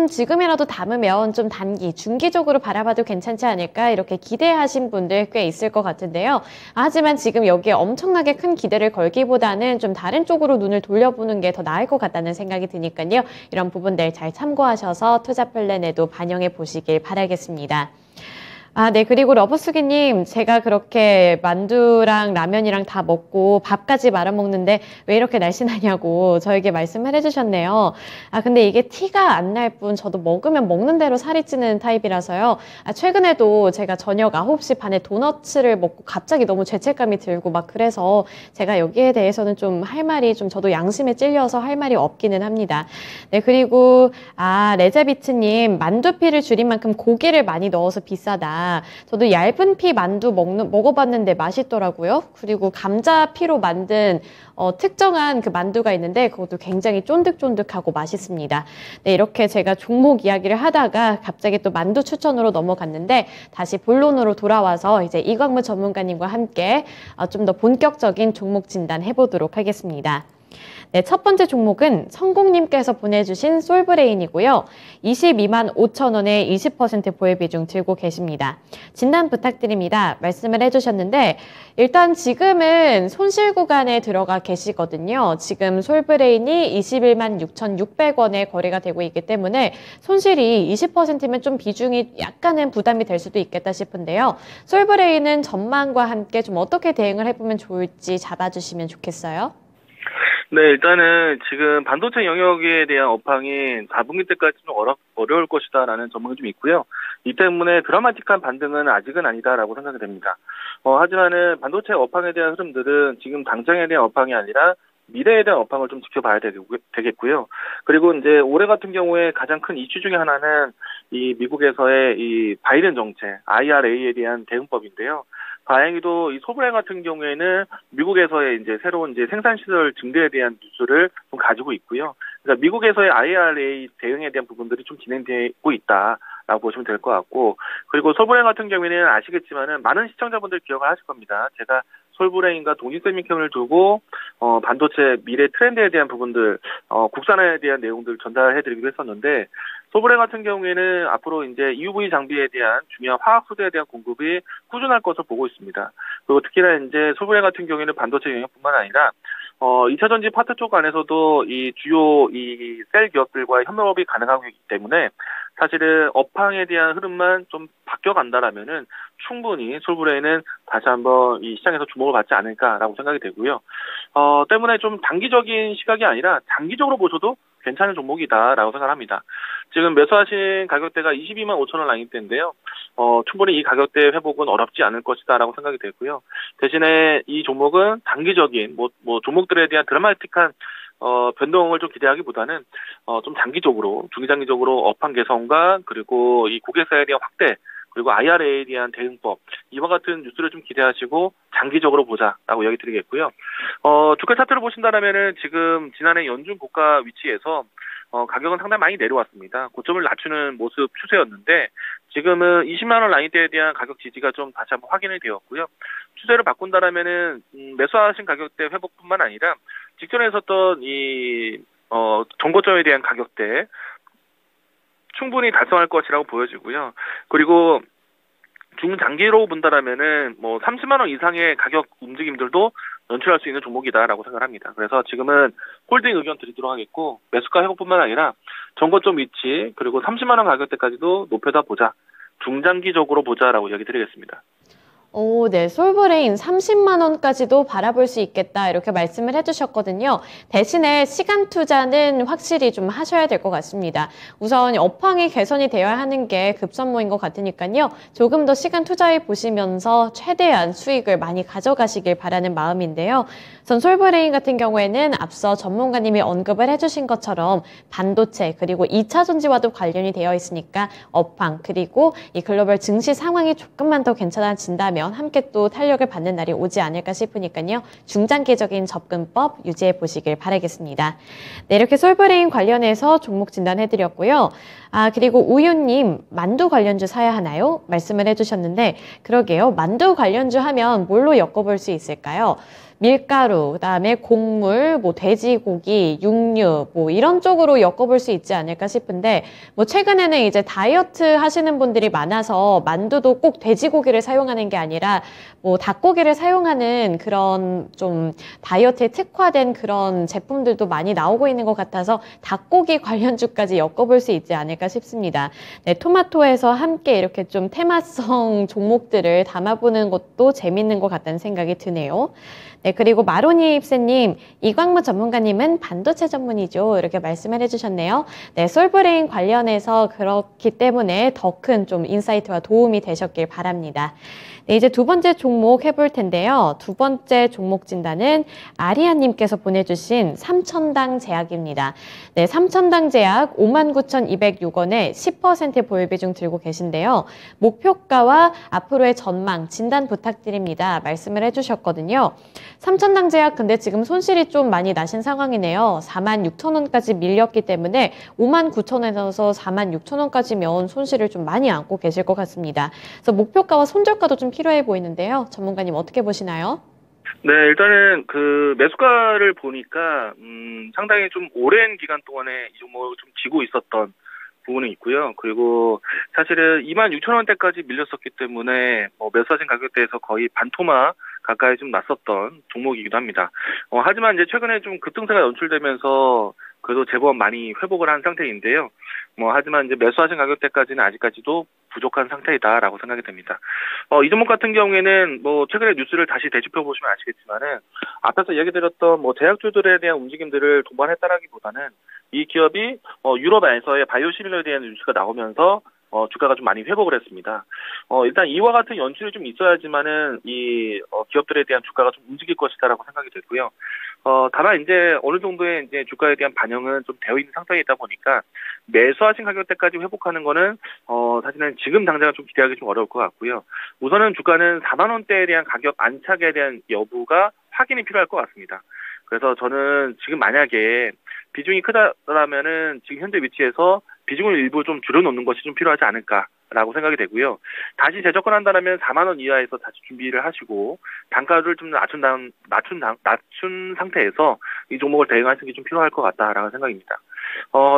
A: 지금이라도 담으면 좀 단기, 중기적으로 바라봐도 괜찮지 않을까 이렇게 기대하신 분들 꽤 있을 것 같은데요. 하지만 지금 여기에 엄청나게 큰 기대를 걸기보다는 좀 다른 쪽으로 눈을 돌려보는 게 더 나을 것 같다는 생각이 드니까요. 이런 부분들 잘 참고하셔서 투자 플랜에도 반영해 보시길 바라겠습니다. 네. 그리고 러브스기님, 제가 그렇게 만두랑 라면이랑 다 먹고 밥까지 말아먹는데 왜 이렇게 날씬하냐고 저에게 말씀을 해주셨네요. 근데 이게 티가 안 날 뿐 저도 먹으면 먹는 대로 살이 찌는 타입이라서요. 최근에도 제가 저녁 9시 반에 도너츠를 먹고 갑자기 너무 죄책감이 들고 그래서 제가 여기에 대해서는 좀 할 말이 저도 양심에 찔려서 할 말이 없기는 합니다. 네. 그리고 레제비트님, 만두피를 줄인 만큼 고기를 많이 넣어서 비싸다. 같습니다. 저도 얇은 피 만두 먹어봤는데 맛있더라고요. 그리고 감자 피로 만든 특정한 그 만두가 있는데 그것도 굉장히 쫀득쫀득하고 맛있습니다. 네, 이렇게 제가 종목 이야기를 하다가 갑자기 또 만두 추천으로 넘어갔는데 다시 본론으로 돌아와서 이제 이광무 전문가님과 함께 좀 더 본격적인 종목 진단 해보도록 하겠습니다. 네, 첫 번째 종목은 성공님께서 보내주신 솔브레인이고요. 22만 5천 원에 20% 보유 비중 들고 계십니다. 진단 부탁드립니다. 말씀을 해주셨는데 일단 지금은 손실 구간에 들어가 계시거든요. 지금 솔브레인이 21만 6,600원에 거래가 되고 있기 때문에 손실이 20%면 좀 비중이 약간은 부담이 될 수도 있겠다 싶은데요. 솔브레인은 전망과 함께 좀 어떻게 대응을 해보면 좋을지 잡아주시면 좋겠어요.
C: 네, 일단은 지금 반도체 영역에 대한 업황이 4분기 때까지 좀 어려울 것이다라는 전망이 좀 있고요. 이 때문에 드라마틱한 반등은 아직은 아니다라고 생각이 됩니다. 하지만은 반도체 업황에 대한 흐름들은 지금 당장에 대한 업황이 아니라 미래에 대한 업황을 좀 지켜봐야 되겠고요. 그리고 이제 올해 같은 경우에 가장 큰 이슈 중에 하나는 이 미국에서의 이 바이든 정책, IRA에 대한 대응법인데요. 다행히도 이 소브레인 같은 경우에는 미국에서의 이제 새로운 이제 생산시설 증대에 대한 뉴스를 좀 가지고 있고요. 그러니까 미국에서의 IRA 대응에 대한 부분들이 좀 진행되고 있다라고 보시면 될 것 같고, 그리고 소브레인 같은 경우에는 아시겠지만은 많은 시청자분들 기억을 하실 겁니다. 제가 솔브레인과 동진세미캠을 두고 반도체 미래 트렌드에 대한 부분들, 국산화에 대한 내용들을 전달해드리기도 했었는데, 솔브레인 같은 경우에는 앞으로 이제 EUV 장비에 대한 중요한 화학 소재에 대한 공급이 꾸준할 것으로 보고 있습니다. 그리고 특히나 이제 솔브레인 같은 경우에는 반도체 영역뿐만 아니라 2차 전지 파트 쪽 안에서도 이 주요 이 셀 기업들과의 협업이 가능하기 때문에 사실은 업황에 대한 흐름만 좀 바뀌어간다라면은 충분히 솔브레인은 다시 한번 이 시장에서 주목을 받지 않을까라고 생각이 되고요. 때문에 좀 단기적인 시각이 아니라 장기적으로 보셔도 괜찮은 종목이다라고 생각합니다. 지금 매수하신 가격대가 22만 5천 원 라인대인데요. 충분히 이 가격대 회복은 어렵지 않을 것이다라고 생각이 되고요. 대신에 이 종목은 단기적인 종목들에 대한 드라마틱한 변동을 좀 기대하기보다는 좀 장기적으로, 중장기적으로 업황 개선과 그리고 이 고객사에 대한 확대, 그리고 IRA에 대한 대응법, 이와 같은 뉴스를 좀 기대하시고 장기적으로 보자라고 이야기 드리겠고요. 주가 차트를 보신다면은 지금 지난해 연중 고가 위치에서 가격은 상당히 많이 내려왔습니다. 고점을 낮추는 모습 추세였는데 지금은 20만 원 라인대에 대한 가격 지지가 좀 다시 한번 확인이 되었고요. 추세를 바꾼다라면은 매수하신 가격대 회복뿐만 아니라 직전에 있었던 이 정고점에 대한 가격대 충분히 달성할 것이라고 보여지고요. 그리고 중장기로 본다라면은 30만 원 이상의 가격 움직임들도 연출할 수 있는 종목이다라고 생각합니다. 그래서 지금은 홀딩 의견 드리도록 하겠고, 매수가 회복뿐만 아니라 정고점 위치 그리고 30만 원 가격대까지도 높여다 보자, 중장기적으로 보자라고 이야기 드리겠습니다.
A: 네, 솔브레인 30만 원까지도 바라볼 수 있겠다 이렇게 말씀을 해주셨거든요. 대신에 시간 투자는 확실히 좀 하셔야 될 것 같습니다. 우선 업황이 개선이 되어야 하는 게 급선무인 것 같으니까요. 조금 더 시간 투자해 보시면서 최대한 수익을 많이 가져가시길 바라는 마음인데요. 우선 솔브레인 같은 경우에는 앞서 전문가님이 언급을 해주신 것처럼 반도체 그리고 2차 전지와도 관련이 되어 있으니까 업황 그리고 이 글로벌 증시 상황이 조금만 더 괜찮아진다면 함께 또 탄력을 받는 날이 오지 않을까 싶으니까요. 중장기적인 접근법 유지해 보시길 바라겠습니다. 네, 이렇게 솔브레인 관련해서 종목 진단해드렸고요. 그리고 우유님, 만두 관련주 사야 하나요? 말씀을 해주셨는데 그러게요. 만두 관련주 하면 뭘로 엮어볼 수 있을까요? 밀가루, 그다음에 곡물, 돼지고기, 육류, 이런 쪽으로 엮어볼 수 있지 않을까 싶은데, 최근에는 이제 다이어트 하시는 분들이 많아서 만두도 꼭 돼지고기를 사용하는 게 아니라, 닭고기를 사용하는 그런 좀 다이어트에 특화된 그런 제품들도 많이 나오고 있는 것 같아서 닭고기 관련주까지 엮어볼 수 있지 않을까 싶습니다. 네, 토마토에서 함께 이렇게 좀 테마성 종목들을 담아보는 것도 재밌는 것 같다는 생각이 드네요. 네, 그리고 마로니 입세님, 이광무 전문가님은 반도체 전문이죠. 이렇게 말씀을 해주셨네요. 네, 솔브레인 관련해서 그렇기 때문에 더 큰 좀 인사이트와 도움이 되셨길 바랍니다. 네, 네, 이제 두 번째 종목 해볼 텐데요. 두 번째 종목 진단은 아리아님께서 보내주신 삼천당 제약입니다. 네, 삼천당 제약 59,206원에 10% 보유 비중 들고 계신데요. 목표가와 앞으로의 전망, 진단 부탁드립니다. 말씀을 해주셨거든요. 삼천당 제약 근데 지금 손실이 좀 많이 나신 상황이네요. 46,000원까지 밀렸기 때문에 59,000원에서 46,000원까지면 손실을 좀 많이 안고 계실 것 같습니다. 그래서 목표가와 손절가도 좀 필요해 보이는데요. 전문가님 어떻게 보시나요?
C: 네, 일단은 그 매수가를 보니까 상당히 좀 오랜 기간 동안에 이 종목을 좀 쥐고 있었던 부분이 있고요. 그리고 사실은 26,000원대까지 밀렸었기 때문에 매수하신 가격대에서 거의 반토막 가까이 좀 났었던 종목이기도 합니다. 하지만 이제 최근에 좀 급등세가 연출되면서 그래도 제법 많이 회복을 한 상태인데요. 하지만 이제 매수하신 가격대까지는 아직까지도 부족한 상태이다라고 생각이 됩니다. 이 종목 같은 경우에는 최근에 뉴스를 다시 되짚어 보시면 아시겠지만은 앞에서 얘기 드렸던 제약주들에 대한 움직임들을 동반했다라기보다는 이 기업이 유럽에서의 바이오시밀러에 대한 뉴스가 나오면서 주가가 좀 많이 회복을 했습니다. 일단 이와 같은 연출이 좀 있어야지만은 이 기업들에 대한 주가가 좀 움직일 것이다라고 생각이 되고요. 다만 이제 어느 정도의 이제 주가에 대한 반영은 좀 되어 있는 상태이다 보니까 매수하신 가격대까지 회복하는 거는 사실은 지금 당장 좀 기대하기 좀 어려울 것 같고요. 우선은 주가는 4만 원대에 대한 가격 안착에 대한 여부가 확인이 필요할 것 같습니다. 그래서 저는 지금 만약에 비중이 크다라면은 지금 현재 위치에서 비중을 일부 좀 줄여놓는 것이 좀 필요하지 않을까라고 생각이 되고요. 다시 재접근한다면 4만 원 이하에서 다시 준비를 하시고 단가를 좀 낮춘 상태에서 이 종목을 대응하시는 게 좀 필요할 것 같다라는 생각입니다.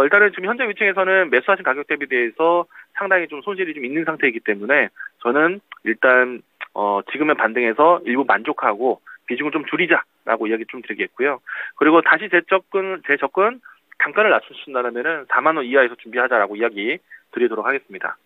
C: 일단은 지금 현재 위치에서는 매수하신 가격 대비 대해서 상당히 좀 손실이 좀 있는 상태이기 때문에 저는 일단 지금의 반등에서 일부 만족하고 비중을 좀 줄이자라고 이야기 좀 드리겠고요. 그리고 다시 재접근 단가를 낮추신다면은 4만 원 이하에서 준비하자라고 이야기 드리도록 하겠습니다.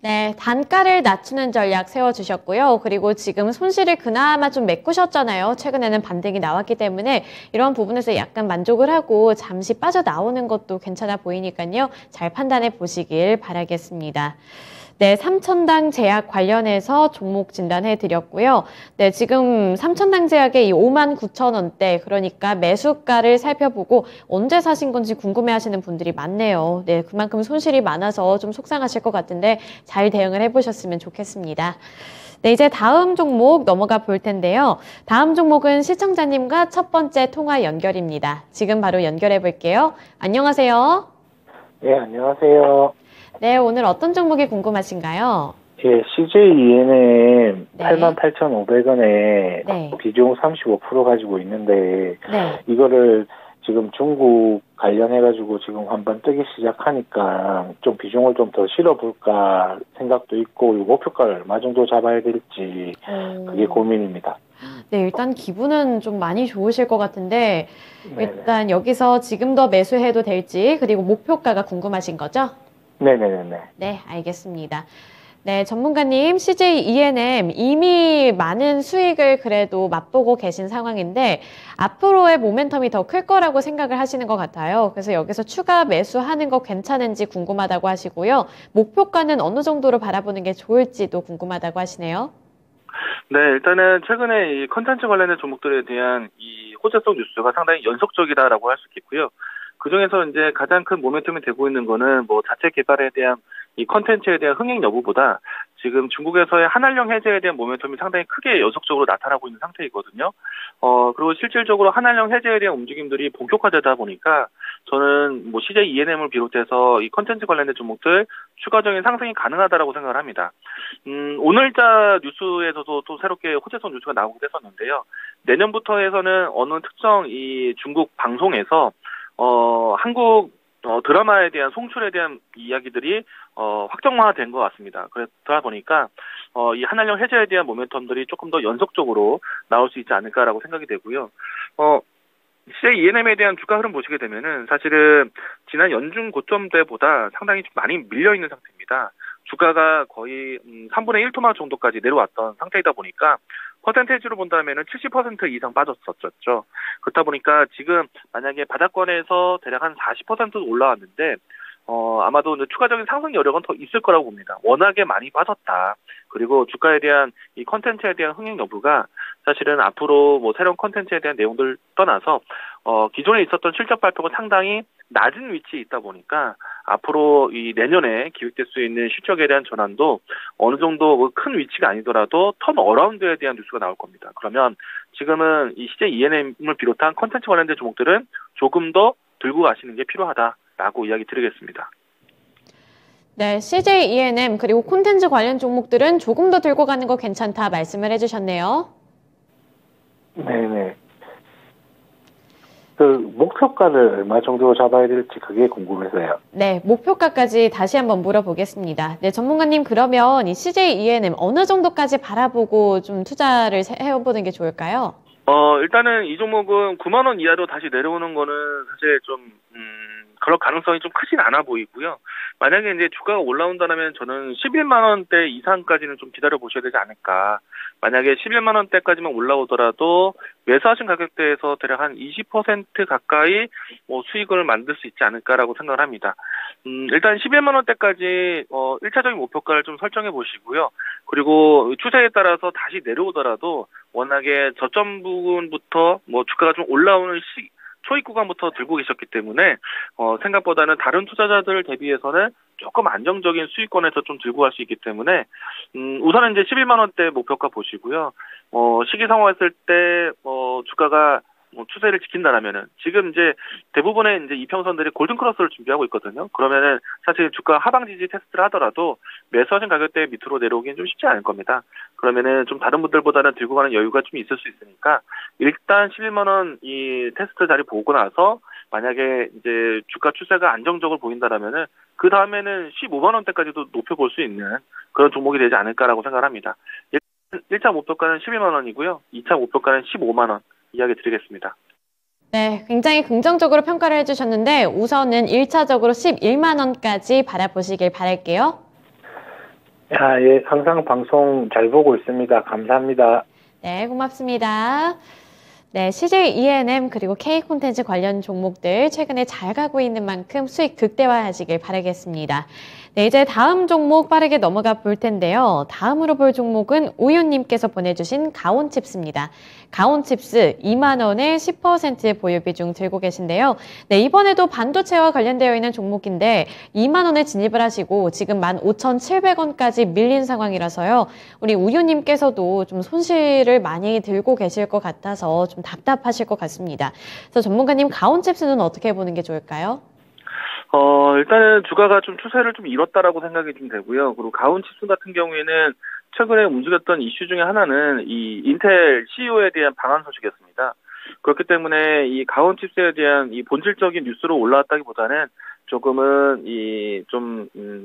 A: 네, 단가를 낮추는 전략 세워주셨고요. 그리고 지금 손실을 그나마 좀 메꾸셨잖아요. 최근에는 반등이 나왔기 때문에 이런 부분에서 약간 만족을 하고 잠시 빠져나오는 것도 괜찮아 보이니까요. 잘 판단해 보시길 바라겠습니다. 네, 삼천당 제약 관련해서 종목 진단해 드렸고요. 네, 지금 삼천당 제약의 이 59,000원대, 그러니까 매수가를 살펴보고 언제 사신 건지 궁금해 하시는 분들이 많네요. 네, 그만큼 손실이 많아서 좀 속상하실 것 같은데 잘 대응을 해보셨으면 좋겠습니다. 네, 이제 다음 종목 넘어가 볼 텐데요. 다음 종목은 시청자님과 첫 번째 통화 연결입니다. 지금 바로 연결해 볼게요. 안녕하세요.
D: 네, 안녕하세요.
A: 네, 오늘 어떤 종목이 궁금하신가요?
D: 예, CJ ENM
A: 네.
D: 88,500원에
A: 네.
D: 비중 35% 가지고 있는데,
A: 네.
D: 이거를 지금 중국 관련해가지고 지금 한번 뜨기 시작하니까 좀 비중을 좀 더 실어볼까 생각도 있고, 이 목표가를 얼마 정도 잡아야 될지, 그게 고민입니다.
A: 네, 일단 기분은 좀 많이 좋으실 것 같은데,
D: 네네.
A: 일단 여기서 지금 더 매수해도 될지, 그리고 목표가가 궁금하신 거죠?
D: 네네네.
A: 네, 알겠습니다. 네, 전문가님, CJ ENM 이미 많은 수익을 그래도 맛보고 계신 상황인데 앞으로의 모멘텀이 더 클 거라고 생각을 하시는 것 같아요. 그래서 여기서 추가 매수하는 거 괜찮은지 궁금하다고 하시고요. 목표가는 어느 정도로 바라보는 게 좋을지도 궁금하다고 하시네요.
C: 네, 일단은 최근에 이 컨텐츠 관련된 종목들에 대한 이 호재성 뉴스가 상당히 연속적이다라고 할 수 있겠고요. 그중에서 이제 가장 큰 모멘텀이 되고 있는 거는 자체 개발에 대한 이 컨텐츠에 대한 흥행 여부보다 지금 중국에서의 한알령 해제에 대한 모멘텀이 상당히 크게 연속적으로 나타나고 있는 상태이거든요. 그리고 실질적으로 한알령 해제에 대한 움직임들이 본격화되다 보니까 저는 CJ ENM을 비롯해서 이 컨텐츠 관련된 종목들 추가적인 상승이 가능하다라고 생각을 합니다. 오늘자 뉴스에서도 또 새롭게 호재성 뉴스가 나오기도 했었는데요. 내년부터 해서는 어느 특정 이 중국 방송에서 한국 드라마에 대한 송출에 대한 이야기들이 확정화된 것 같습니다. 그러다 보니까 이 한알령 해제에 대한 모멘텀들이 조금 더 연속적으로 나올 수 있지 않을까라고 생각이 되고요. CJ ENM에 대한 주가 흐름 보시게 되면은 사실은 지난 연중 고점대보다 상당히 좀 많이 밀려 있는 상태입니다. 주가가 거의 3분의 1 토막 정도까지 내려왔던 상태이다 보니까 퍼센테이지로 본다면은 70% 이상 빠졌었죠. 그렇다 보니까 지금 만약에 바닥권에서 대략 한 40% 올라왔는데 아마도 이제 추가적인 상승 여력은 더 있을 거라고 봅니다. 워낙에 많이 빠졌다. 그리고 주가에 대한 이 컨텐츠에 대한 흥행 여부가 사실은 앞으로 뭐 새로운 컨텐츠에 대한 내용들 떠나서 기존에 있었던 실적 발표가 상당히 낮은 위치에 있다 보니까 앞으로 이 내년에 기획될 수 있는 실적에 대한 전환도 어느 정도 뭐 큰 위치가 아니더라도 턴 어라운드에 대한 뉴스가 나올 겁니다. 그러면 지금은 이 CJ E&M을 비롯한 컨텐츠 관련된 종목들은 조금 더 들고 가시는 게 필요하다라고 이야기 드리겠습니다.
A: 네, CJ E&M 그리고 콘텐츠 관련 종목들은 조금 더 들고 가는 거 괜찮다 말씀을 해주셨네요.
D: 네네. 그 목표가를 얼마 정도 잡아야 될지 그게 궁금해서요.
A: 네, 목표가까지 다시 한번 물어보겠습니다. 네, 전문가님 그러면 이 CJ E&M 어느 정도까지 바라보고 좀 투자를 해보는 게 좋을까요?
C: 일단은 이 종목은 9만 원 이하로 다시 내려오는 거는 사실 좀 그럴 가능성이 좀 크진 않아 보이고요. 만약에 이제 주가가 올라온다면 저는 11만 원대 이상까지는 좀 기다려 보셔야 되지 않을까. 만약에 11만 원대까지만 올라오더라도 매수하신 가격대에서 대략 한 20% 가까이 뭐 수익을 만들 수 있지 않을까라고 생각을 합니다. 일단 11만 원대까지 1차적인 목표가를 좀 설정해 보시고요. 그리고 추세에 따라서 다시 내려오더라도 워낙에 저점 부분부터 뭐 주가가 좀 올라오는 초입 구간부터 들고 계셨기 때문에 생각보다는 다른 투자자들 대비해서는 조금 안정적인 수익권에서 좀 들고 갈 수 있기 때문에 우선은 이제 11만 원대 목표가 보시고요. 시기상황했을 때 주가가 추세를 지킨다라면은 지금 이제 대부분의 이제 이평선들이 골든 크로스를 준비하고 있거든요. 그러면은 사실 주가 하방 지지 테스트를 하더라도 매수하신 가격대 밑으로 내려오기는 좀 쉽지 않을 겁니다. 그러면은 좀 다른 분들보다는 들고 가는 여유가 좀 있을 수 있으니까 일단 11만 원 이 테스트 자리 보고 나서 만약에 이제 주가 추세가 안정적으로 보인다라면은 그 다음에는 15만 원대까지도 높여볼 수 있는 그런 종목이 되지 않을까라고 생각합니다. 1차 목표가는 12만 원이고요. 2차 목표가는 15만 원. 이야기 드리겠습니다.
A: 네, 굉장히 긍정적으로 평가를 해주셨는데 우선은 1차적으로 11만 원까지 바라보시길 바랄게요.
D: 예, 항상 방송 잘 보고 있습니다. 감사합니다.
A: 네, 고맙습니다. 네, CJ E&M 그리고 K 콘텐츠 관련 종목들 최근에 잘 가고 있는 만큼 수익 극대화하시길 바라겠습니다. 네, 이제 다음 종목 빠르게 넘어가 볼 텐데요. 다음으로 볼 종목은 우윤님께서 보내주신 가온칩스입니다. 가온칩스 2만 원에 10% 보유 비중 들고 계신데요. 네, 이번에도 반도체와 관련되어 있는 종목인데 2만 원에 진입을 하시고 지금 15,700원까지 밀린 상황이라서요. 우리 우윤님께서도 좀 손실을 많이 들고 계실 것 같아서 좀 답답하실 것 같습니다. 그래서 전문가님 가온칩스는 어떻게 보는 게 좋을까요?
C: 일단은 주가가 좀 추세를 좀 잃었다라고 생각이 좀 되고요. 그리고 가온칩스 같은 경우에는 최근에 움직였던 이슈 중에 하나는 이 인텔 CEO에 대한 방한 소식이었습니다. 그렇기 때문에 이 가온칩스에 대한 이 본질적인 뉴스로 올라왔다기보다는 조금은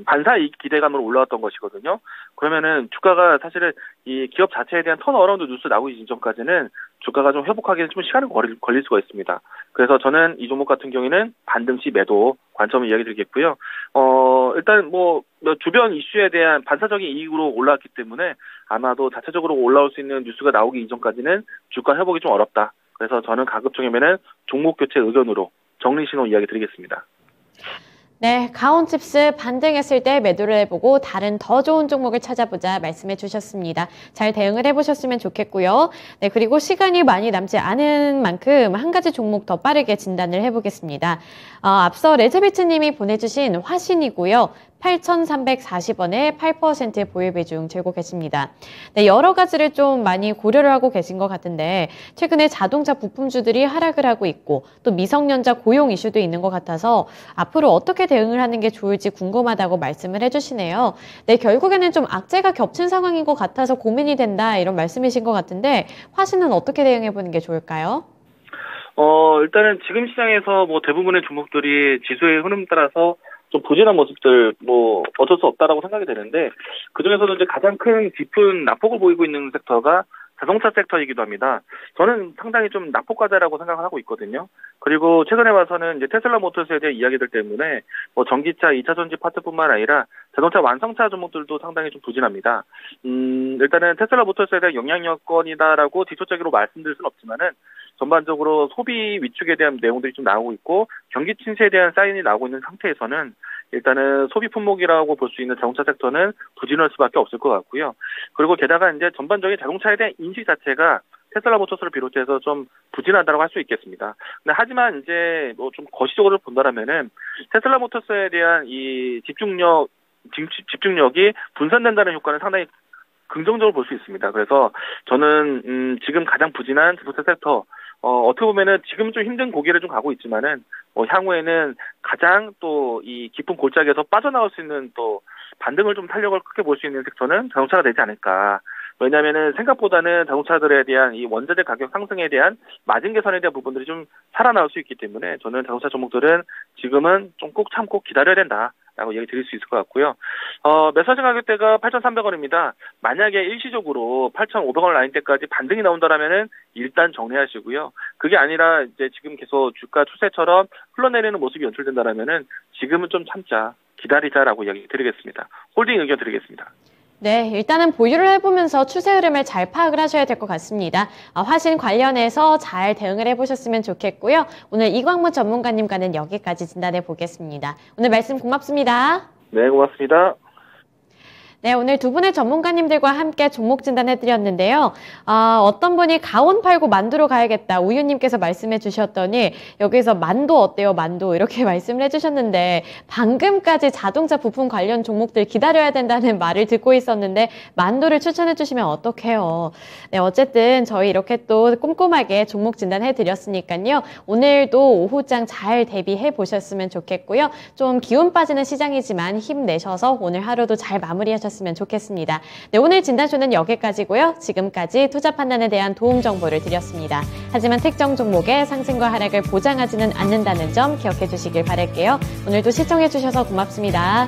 C: 반사이익 기대감으로 올라왔던 것이거든요. 그러면은 주가가 사실은 이 기업 자체에 대한 턴어라운드 뉴스 나오기 전까지는 주가가 좀 회복하기는 좀 시간이 걸릴 수가 있습니다. 그래서 저는 이 종목 같은 경우에는 반등시 매도 관점을 이야기 드리겠고요. 일단 주변 이슈에 대한 반사적인 이익으로 올라왔기 때문에 아마도 자체적으로 올라올 수 있는 뉴스가 나오기 이전까지는 주가 회복이 좀 어렵다. 그래서 저는 가급적이면은 종목 교체 의견으로 정리 신호 이야기 드리겠습니다.
A: 네, 가온칩스 반등했을 때 매도를 해보고 다른 더 좋은 종목을 찾아보자 말씀해 주셨습니다. 잘 대응을 해보셨으면 좋겠고요. 네, 그리고 시간이 많이 남지 않은 만큼 한 가지 종목 더 빠르게 진단을 해보겠습니다. 앞서 레즈비트님이 보내주신 화신이고요. 8,340원에 8% 보유 비중 들고 계십니다. 네, 여러 가지를 좀 많이 고려를 하고 계신 것 같은데 최근에 자동차 부품주들이 하락을 하고 있고 또 미성년자 고용 이슈도 있는 것 같아서 앞으로 어떻게 대응을 하는 게 좋을지 궁금하다고 말씀을 해주시네요. 네, 결국에는 좀 악재가 겹친 상황인 것 같아서 고민이 된다 이런 말씀이신 것 같은데 화신은 어떻게 대응해보는 게 좋을까요?
C: 일단은 지금 시장에서 대부분의 종목들이 지수의 흐름 따라서 좀 부진한 모습들 어쩔 수 없다라고 생각이 되는데 그중에서도 이제 가장 큰 깊은 낙폭을 보이고 있는 섹터가 자동차 섹터이기도 합니다. 저는 상당히 좀 낙폭과다라고 생각을 하고 있거든요. 그리고 최근에 와서는 이제 테슬라 모터스에 대한 이야기들 때문에 전기차 2차 전지 파트뿐만 아니라 자동차 완성차 종목들도 상당히 좀 부진합니다. 일단은 테슬라 모터스에 대한 영향력권이다라고 직접적으로 말씀드릴 수는 없지만은 전반적으로 소비 위축에 대한 내용들이 좀 나오고 있고 경기 침체에 대한 사인이 나오고 있는 상태에서는 일단은 소비 품목이라고 볼 수 있는 자동차 섹터는 부진할 수밖에 없을 것 같고요. 그리고 게다가 이제 전반적인 자동차에 대한 인식 자체가 테슬라 모터스를 비롯해서 좀 부진하다고 할 수 있겠습니다. 근데 하지만 이제 뭐 좀 거시적으로 본다라면은 테슬라 모터스에 대한 이 집중력이 분산된다는 효과는 상당히 긍정적으로 볼 수 있습니다. 그래서 저는 지금 가장 부진한 자동차 섹터 어떻게 보면은 지금 좀 힘든 고개를 좀 가고 있지만은 향후에는 가장 또 이 깊은 골짜기에서 빠져나올 수 있는 또 반등을 좀 탄력을 크게 볼 수 있는 섹터는 자동차가 되지 않을까. 왜냐하면은 생각보다는 자동차들에 대한 이 원자재 가격 상승에 대한 마진 개선에 대한 부분들이 좀 살아나올 수 있기 때문에 저는 자동차 종목들은 지금은 좀 꼭 참고 기다려야 된다라고 얘기 드릴 수 있을 것 같고요. 매수하신 가격대가 8,300원입니다. 만약에 일시적으로 8,500원 라인대까지 반등이 나온다라면은 일단 정리하시고요. 그게 아니라 이제 지금 계속 주가 추세처럼 흘러내리는 모습이 연출된다라면은 지금은 좀 참자, 기다리자라고 얘기 드리겠습니다. 홀딩 의견 드리겠습니다.
A: 네, 일단은 보유를 해보면서 추세 흐름을 잘 파악을 하셔야 될 것 같습니다. 화신 관련해서 잘 대응을 해보셨으면 좋겠고요. 오늘 이광무 전문가님과는 여기까지 진단해 보겠습니다. 오늘 말씀 고맙습니다.
C: 네, 고맙습니다.
A: 네, 오늘 두 분의 전문가님들과 함께 종목 진단해드렸는데요. 어떤 분이 가온 팔고 만두로 가야겠다. 우유님께서 말씀해 주셨더니 여기서 만두 어때요? 만두 이렇게 말씀을 해주셨는데 방금까지 자동차 부품 관련 종목들 기다려야 된다는 말을 듣고 있었는데 만두를 추천해 주시면 어떡해요. 네, 어쨌든 저희 이렇게 또 꼼꼼하게 종목 진단해드렸으니까요. 오늘도 오후장 잘 대비해 보셨으면 좋겠고요. 좀 기운 빠지는 시장이지만 힘내셔서 오늘 하루도 잘 마무리하셨으면 좋겠습니다. 네, 오늘 진단쇼는 여기까지고요. 지금까지 투자 판단에 대한 도움 정보를 드렸습니다. 하지만 특정 종목의 상승과 하락을 보장하지는 않는다는 점 기억해 주시길 바랄게요. 오늘도 시청해 주셔서 고맙습니다.